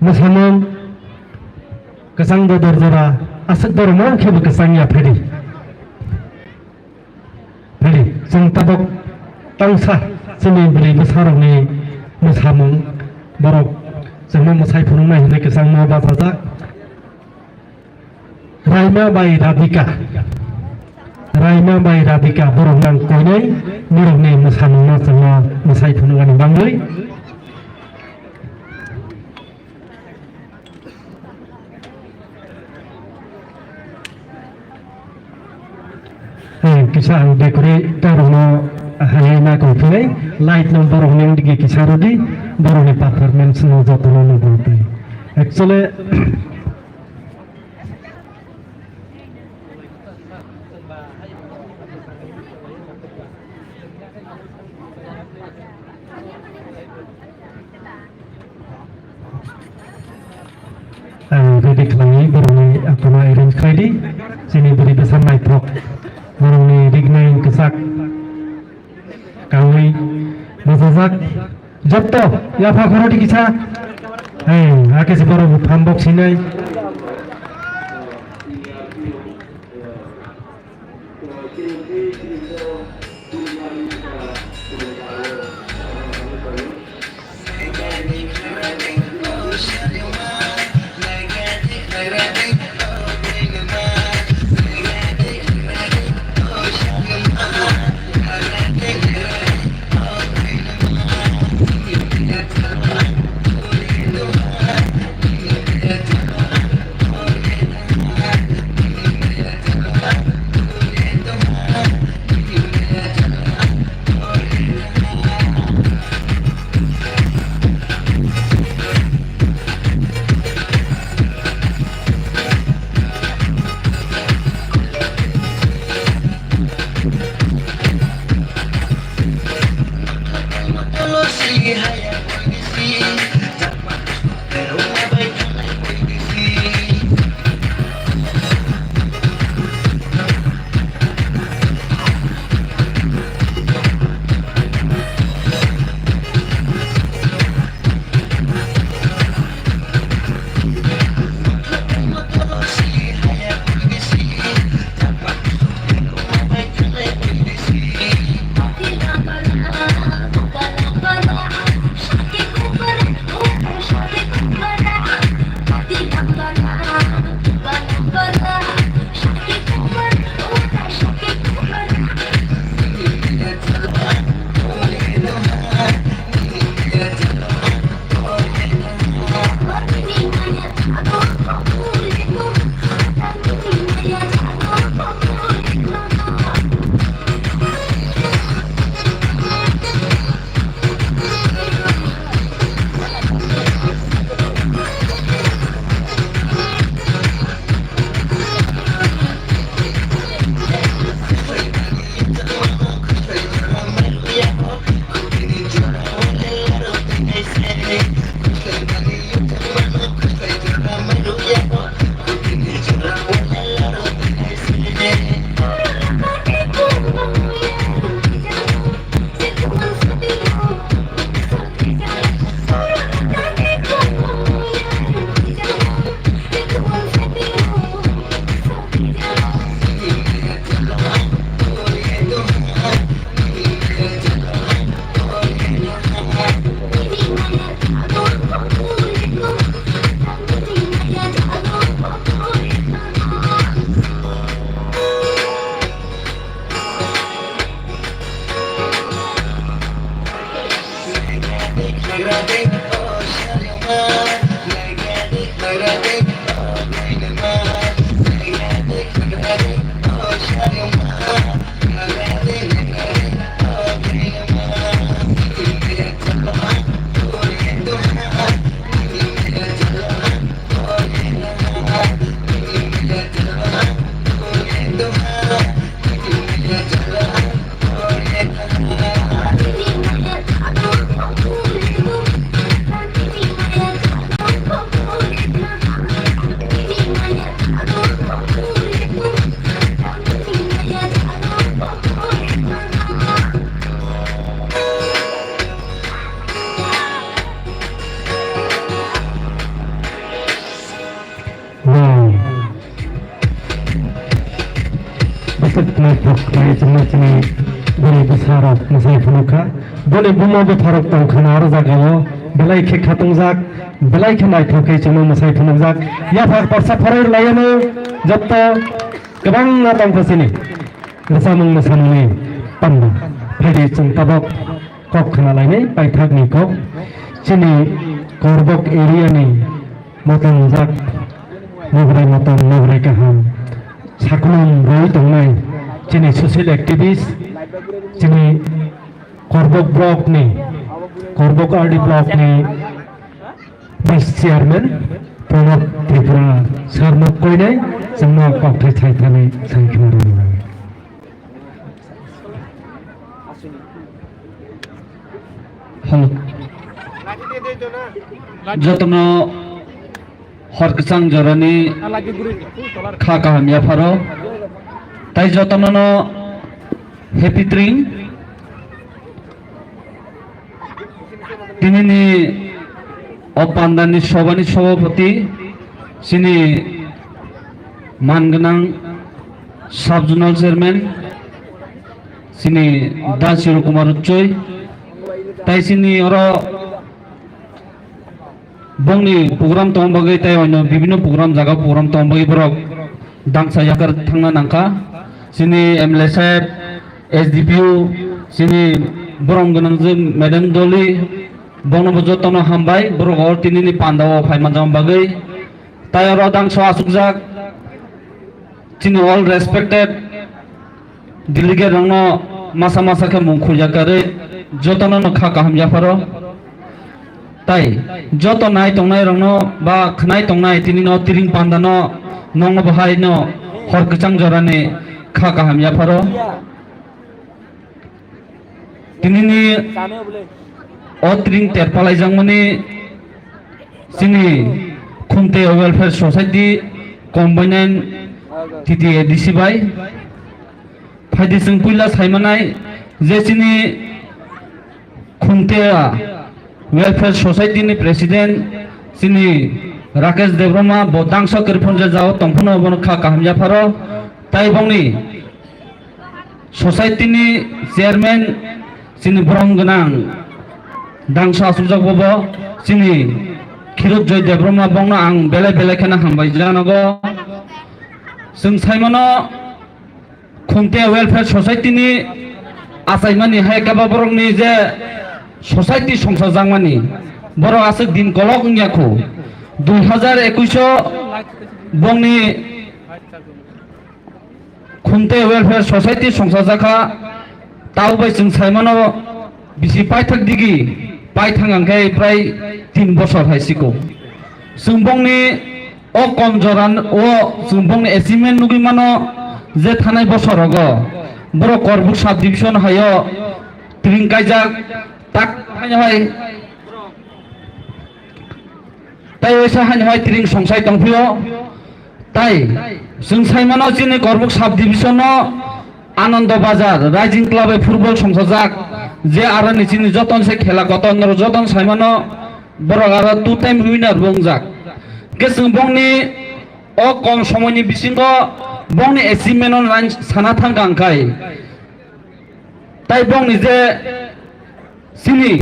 Masamu Kesang dodor dora Asal dorong ke bekesangnya pedi Pedi Sing tabak Tangsa Sini beri besar ni Masamu Borok Semua masai punung nahi Ni kesang mau bahasa Raima bai Radhika Raima bai Radhika Borok nang koinai Mirok ni masamu na semua Masai punungan bangai Kisah dekorasi terus hari na kau pilih light number orang yang digi kisah rodi baru ni performance no jatuh no berapa. Actually ready kelangi baru ni aku nak arrange kali sini beri besar mic rock. Orang ni dignai kesak kawi masasak jatuh ya fakoro di kisah ake sebaro pambok sinai asapnai poknai chini bani bisarok masai phunuka bani bumo be pharok tongkhana aro jagao belai khe khatungjak belai khe naithokai chini masai phunukjak yaphak parsa pharai layano jotto gobang tongkhasini samung masanuni panda phadi chung tabok kok khana lainai paithakni kok chini korbok area ni motan jak nograi motan nograi kaham sakunam roi tongnai chini social activist chini korbok block ni korbok RD block ni vice chairman Pranab Tripura sarmok koinai jangno kokthai thaithani sangkhimari যতনো হরকসাং জরনি খা কাহামিয়া ফারো তাই যতনো happy ট্রিং তিনি অপান্দানি সভানি সভাপতি সিনি মানগোনাং sub zonal chairman সিনি দাস কুমার উচ্চয় তাই সিনি ওরা bongni program tongbagai tai ono bibino program jaga program tongbagai borok dangsa yakar thangna nangka sini MLA saheb SDPU sini borong gonang je madam doli bongno bojotono hambai borok or tinini pandao phaimanjam bagai tai oro dangsa asukjak sini all respected delegate rangno masa masa ke mungkhuljakare jotono no kha kaham jafaro তাই যত নাই টংনাই রং বা খনাই টংনাই তিনি ন তিরিং পান্দানো নং বহাই ন হরকচাং জরানে খা কাহামিয়া ফারো তিনি অ তিরিং তেরপালাই জাংমনি সিনি খুমতে ওয়েলফেয়ার সোসাইটি কম্বাইনেন টিটি এডিসি বাই ফাইদি जों पुइला सायमानाय जे सिनि खुमतेआ वेलफेयर सोसाइटी नि प्रेसिडेंट सिनी राकेश देवरमा बोदांस करफुंजा जाओ तंफुनो बन खा कामजा फारो ताइबंनि सोसाइटी नि चेयरमैन सिनी ब्रंगनां दांसा सुजग बबो सिनी खिरुत जय देवरमा बंगना आं बेले बेले खेना हामबाय जानांगौ जों सायमानो खुंते वेलफेयर सोसाइटी नि आसायमानि हायकाबा बरंनि जे सोसाइटी संसार जांमानि बर' आसक दिन कलक याखौ 2021 बंनि खुंते वेलफेयर सोसाइटी संसार जाखा तावबाय जों सायमानो बिसि पाइथाक दिगि पाइथांगांखाय प्राय 3 बছर हायसिगौ जों बंनि अ कम जरान अ जों बंनि एसिमेन्ट नुगिमानो जे थानाय बছरग बर' करबुक साब डिभिजन हायो त्रिंकायजाक tak hanyahay tai wesa hanyahay tring songsai tongphio tai जों सायमानो जिनि करबुक साब डिभिजन आनंद बाजार राइजिं क्लाब फुटबल संसारजाक जे आरो निचिनि जतन से खेला गतन जतन सायमानो बरक आरो 2 टाइम विनार बंजाक के जों बंनि अ कम समयनि बिसिंग बंनि एचिभमेन्ट लाइन साना थांगांखाय tai bंनि जे सिनी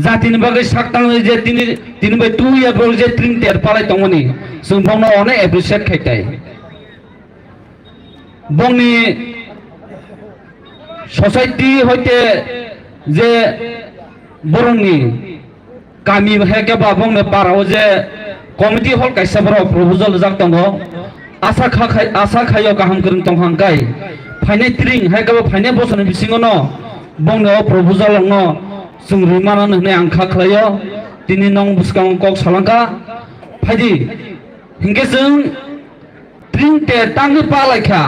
जातिनि बागै साक्तां जे तिनि बाय 2 इयार बल जे ट्रिं टेर पालाय तंगनि जों बंनो अने एप्रिशिएट खायताय बंनि सोसाइटी होते जे बरंनि गामि हेके बा बंनो पाराव जे कमिटि हल कायसा बर प्रपोजल जाक दंगो आसा खायो गाहाम करन तंहांगाय फाइनाय ट्रिं हेके बा फाइनाय बसनि बिसिङनो बंनो प्रपोजल नो जों रिमानान होने आंखा खालायो दिनै नं बुसकां कक सालांका फायदि हिंगे जों ट्रिंटे तांगै पालायखा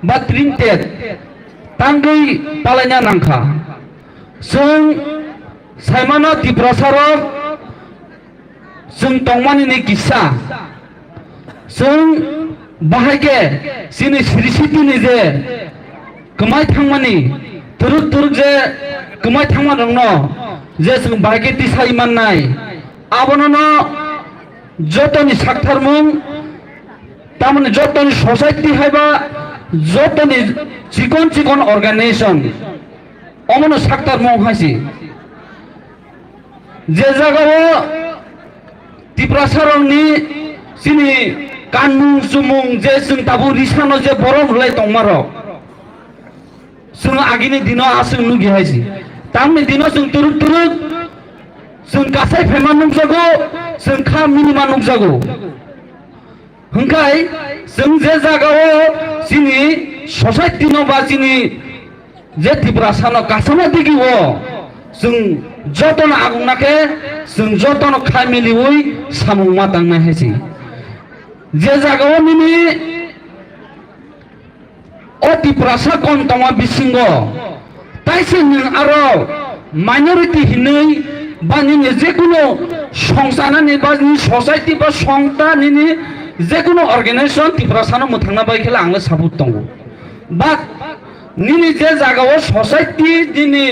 बा ट्रिंटे तांगै पालायना नांखा जों सायमानो तिप्रसारो जों तंमानिनि किसा जों बाहायगे सिनि सिरिसिटिनि जे कमाय थांमानि तुरुक तुरुक जे कमाय थांमा दङ जे जों बाहायगे तिसाय माननाय आबननो जतनि साक्थारमुं तारमाने जतनि सोसाइटी हायबा যতনি চিকন চিকন অর্গানাইজেশন অমনো সাক্তার মং হাসি যে জায়গাও ত্রিপুরা সারংনি सिनि कानुं सुमुं जे जों दाबो रिसानो जे बरम हलाय दंमारो जों आगिनि दिनाव आसों नुगि हायसि तामनि दिनाव जों तुरुक तुरुक जों गासै फेमा नुजागो जों खा मिनिमा नुजागो हंखाय जों जे जागाव सिनि ससाइटि न बा सिनि जे त्रिपुरा सानो गासैना दिगिवो जों जतन आगुनाके जों जतन खामिलिवै सामुं मातांना हायसि जे जागाव मिनि अति प्रासा कन तमा बिसिंगो ताइसे नों आरो माइनरिटी हिनै बा निनि जेकुनो संसानानि बा नि सोसाइटी बा संस्थानि जेकुनो अर्गानाइजेशन त्रिपुरासानो मोथांना बायखेला आंनो साबुत दंगो बा निनि जे जागाव सोसाइटी दिनि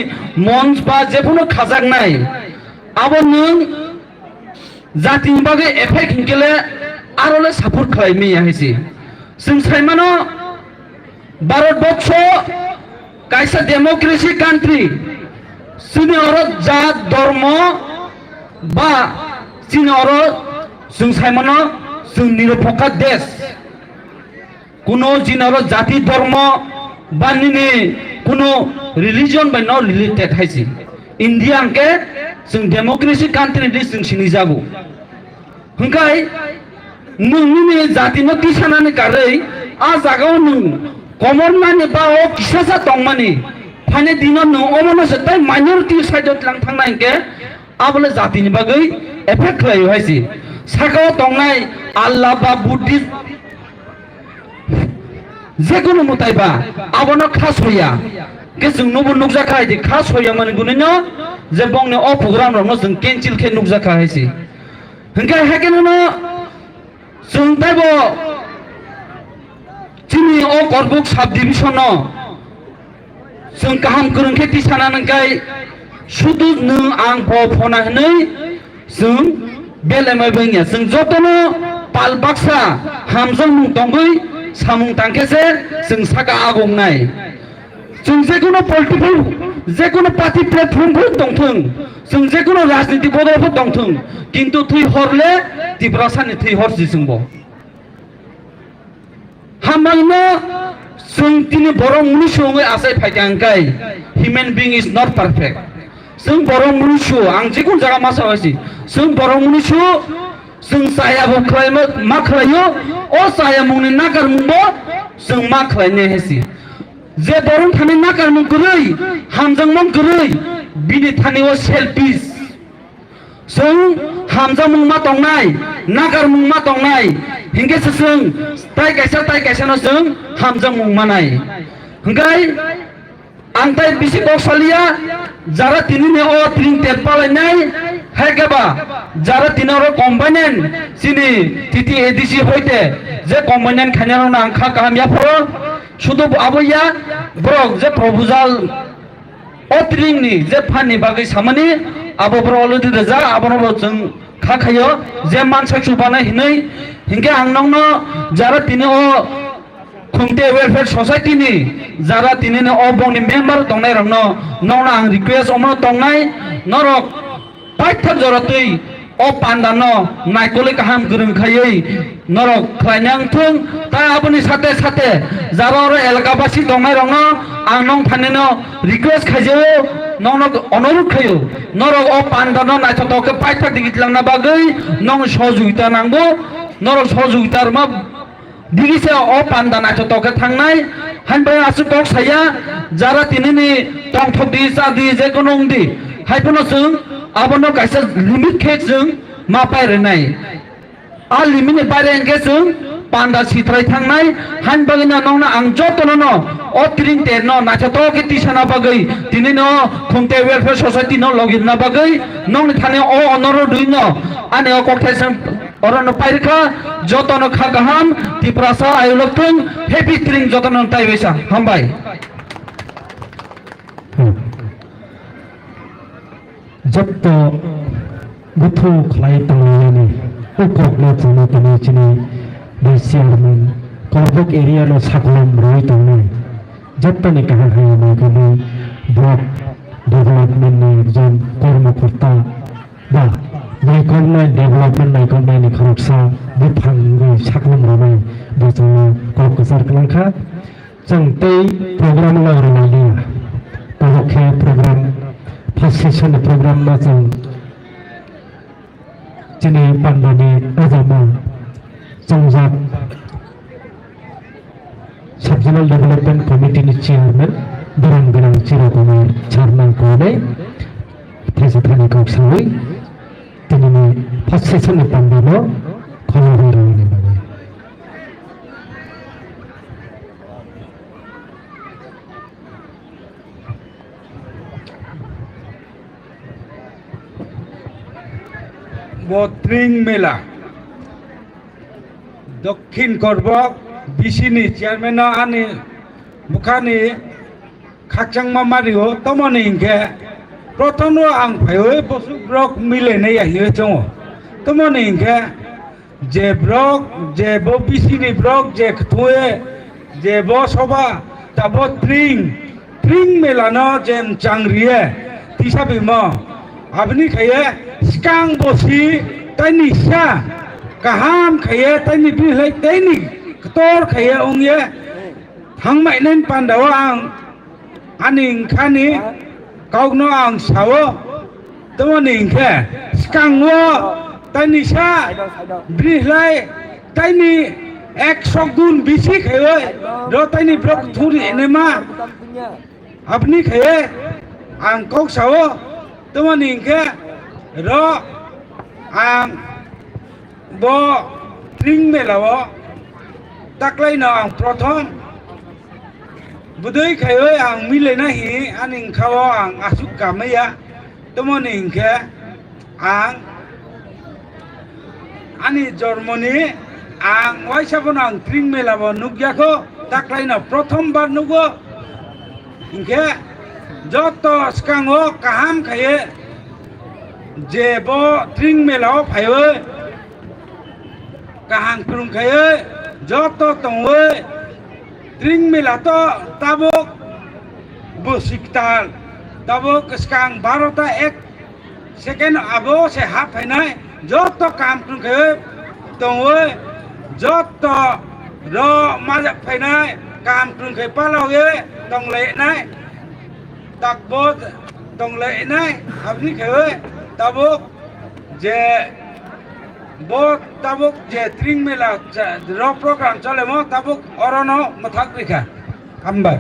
मन्स बा जेकुनो खाजागनाय आबो नों जातिनि बागै एफेक्ट हिनकेले आरोले सापर्ट खालामि हायसि जों साइमानो भारतबर्ष कायसा डेमोक्रेसी कान्ट्री जोंनि अर जात धर्म बा जोंनि अर जों साइमानो जों निरपेक्ष देश कुनो जोंनि अर जाति धर्म बा निनि कुनो रिलिजन बाय न रिलेटेड हायसि इंडिया के जों डेमोक्रेसी कान्ट्री जों सिनि जागो हंखाय नोंनि जातिनो किसानानि कारै आ जागाव नों कमन माने बा ओ किसासा दंमानि फाने दिनो नों अमनो सताय माइनरिटी साइडत लां थांनाय के आबले जातिनि बागै एफेक्ट खालायो हायसि सागाव दंनाय आल्लाह बा बुद्धिस्ट जेकुनो मुतायबा आबनो खास होया के जों नबो नुकजाखा हायदि खास होया माने गुनिनो जे बंने अ प्रोग्राम रनो जों कैंसिल खे नुकजाखा हायसि हंखाय हेकेनो जों दाबो जोंनि अ करबुक साब डिभिजन जों गाहाम गोरों खेथि सानानोखाय शुद्ध नों आं फना होनै जों बेलेमाय बैनिया जों जतनो पाल बाक्सा हामजों मुं दंबै सामुं तांखेसे जों सागा आगंनाय जों जेकुनो पलिटिकल जेकुनो पार्टी प्लेटफर्मफोर दंथों जों जेकुनो राजनीति बदलफोर दंथों किन्तु थै हरले त्रिपुरासानि थै हरसि जोंबो हामायनो जों दिनै बर' मनुष्यङै आसाय फायदांखाय ह्यूमन बीइं इज नट परफेक्ट जों बर' मनुष्य आं जिकुनु जागा मा सावासि जों बर' मनुष्य जों सायाबो खालामो मा खालायो अ साया मुंनि नागार मुंबो जों मा खालायनो हेसि जे बर' थानाय नागार मुं गरै हामजों मं गरै बिनि थानायाव सेल्फिश जों हामजा मुं मा दंनाय नागार मुं मा दंनाय हिंगेसो जों ताइ गायसा जों हामजा मुं मानाय हंगाय आं ताइ बिसि गसालिया जारा तिनिने अ ट्रिं टेट पालायनाय हेगेबा जारा तिनारो कम्बाइनेन सिनि टिटी एडीसी होइते जे कम्बाइनेन खानारो ना आंखा कामिया फरो शुद्ध आबैया ब्रक जे प्रपोजाल अत्रिंनि जे फाननि बागै सामानि आबोफोर अलरेडि रेजा आबोनो जों खाखायो जे मानसा सुबानाय हिनै हिंगे आंनावनो जारा तिनि अ खुंते वेलफेयर सोसाइटी नि जारा तिनि ने अ बंनि मेम्बार दंनाय रंनो नौना आं रिक्वेस्ट अमनो दंनाय नरक पाइथाक जरतै अ पान्दानो नायकले काहाम गोरोंखायै नरक खायनांथों ता आबोनि साथे साथे जारा अर एलकाबासि दंनाय रंनो आं नं थानेनो रिक्वेस्ट खायजो नौनो अनुरोध खायो नरक अ पान्दानो नायथतके पाइथाक दिगितलांना बागै नं सहयोगिता नांगौ नरक सहयोगिता मा दिगिसे अ पान्दा नायथतके थांनाय हानबाय आसु टक साया जारा तिनिनि टंथक दि सादि जे गनंदि हायफोनो जों आबोनो गायसा लिमिट खेक जों मा पायरेनाय आ लिमिटनि बारे एंगे जों पान्दा सिथ्राय थांनाय हानबागिना नौना आं जतनो अ ट्रिं टेट न नायथतके तिसाना बागै तिनिनो खुंते वेलफेयर सोसाइटी न लगिरना बागै नौनि थाने अ अनुरोध दुइन आने अ कक्टेसन अरनो पाइरखा जतनो खा गाहाम त्रिपुरासा आयलकथों हेपी ट्रिं जतनो ताइबैसा हामबाय जब तो गुथु खलाई तंगलानि उकक न जनो तने चिनि बै chairman Korbok area no saklom roi tongnai jottoni kahar haya naikani block development ni ekjon কর্মকর্তা বা নাইকমনাই development নাইকমনাই ni khoroksa buphangi saklom ronai bojongno kokosar klangkha जों tei program lo ranalia pokhe program first session program ma जों chini pandani ajama jongjak Subzonal Development Committee ni chairman Borong Genang Chirokumar Charnang Konai Presatani Kausawi Tinini first session ni pandano kholobi rawani bagai বট্রিং মেলা দক্ষিণ করবক বিসিনি chairman আনি মুখানি খাকচাংমা Mario তমনি ইংকে প্রথম আং ফাইও Basu Brock মিলে নেই আহিও চং তমনি ইংকে যে ব্রক যে বো বিসিনি ব্রক যে থুয়ে যে বো সভা তাব ট্রিং মেলানো যেন চাংরিয়ে তিসাবি ম আপনি খাইয়ে skang bosi tani sa kaham khaya tani bilai tani tor khaya ongye thangmai nen pandawa ang aning khani kaugno ang sawo tomaning khe skang wo tani sa bilai tani 100 গুণ বেশি khaya do tani blok thuri enema apni khaya ang kok sawo tomaning khe ro ang bo tring melawo taklai na ang prothom budoi khayoi ang mile na hi aning khawo ang asuk kamaya tomoning khe ang ani Germany ang waisabon ang tring melawo nugyako taklai na prothom bar nugo ingke joto skango kaham khaye যে বো ট্রিং মেলাও ফাইও কাহাং প্রুং খাইও যত তংও ট্রিং মেলা তো তাবক বসিকতাল তাবক স্কাং 12টা 1 second আবো সে half ফাইনাই যত কাম প্রুং খাইও তংও যত র মাজা ফাইনাই কাম প্রুং খাই পালাওয়ে তংলে নাই তাকবো তংলে নাই আপনি খাইও tabuk je bo tabuk je tring mela ro program chale mo tabuk orono mathak rikha amba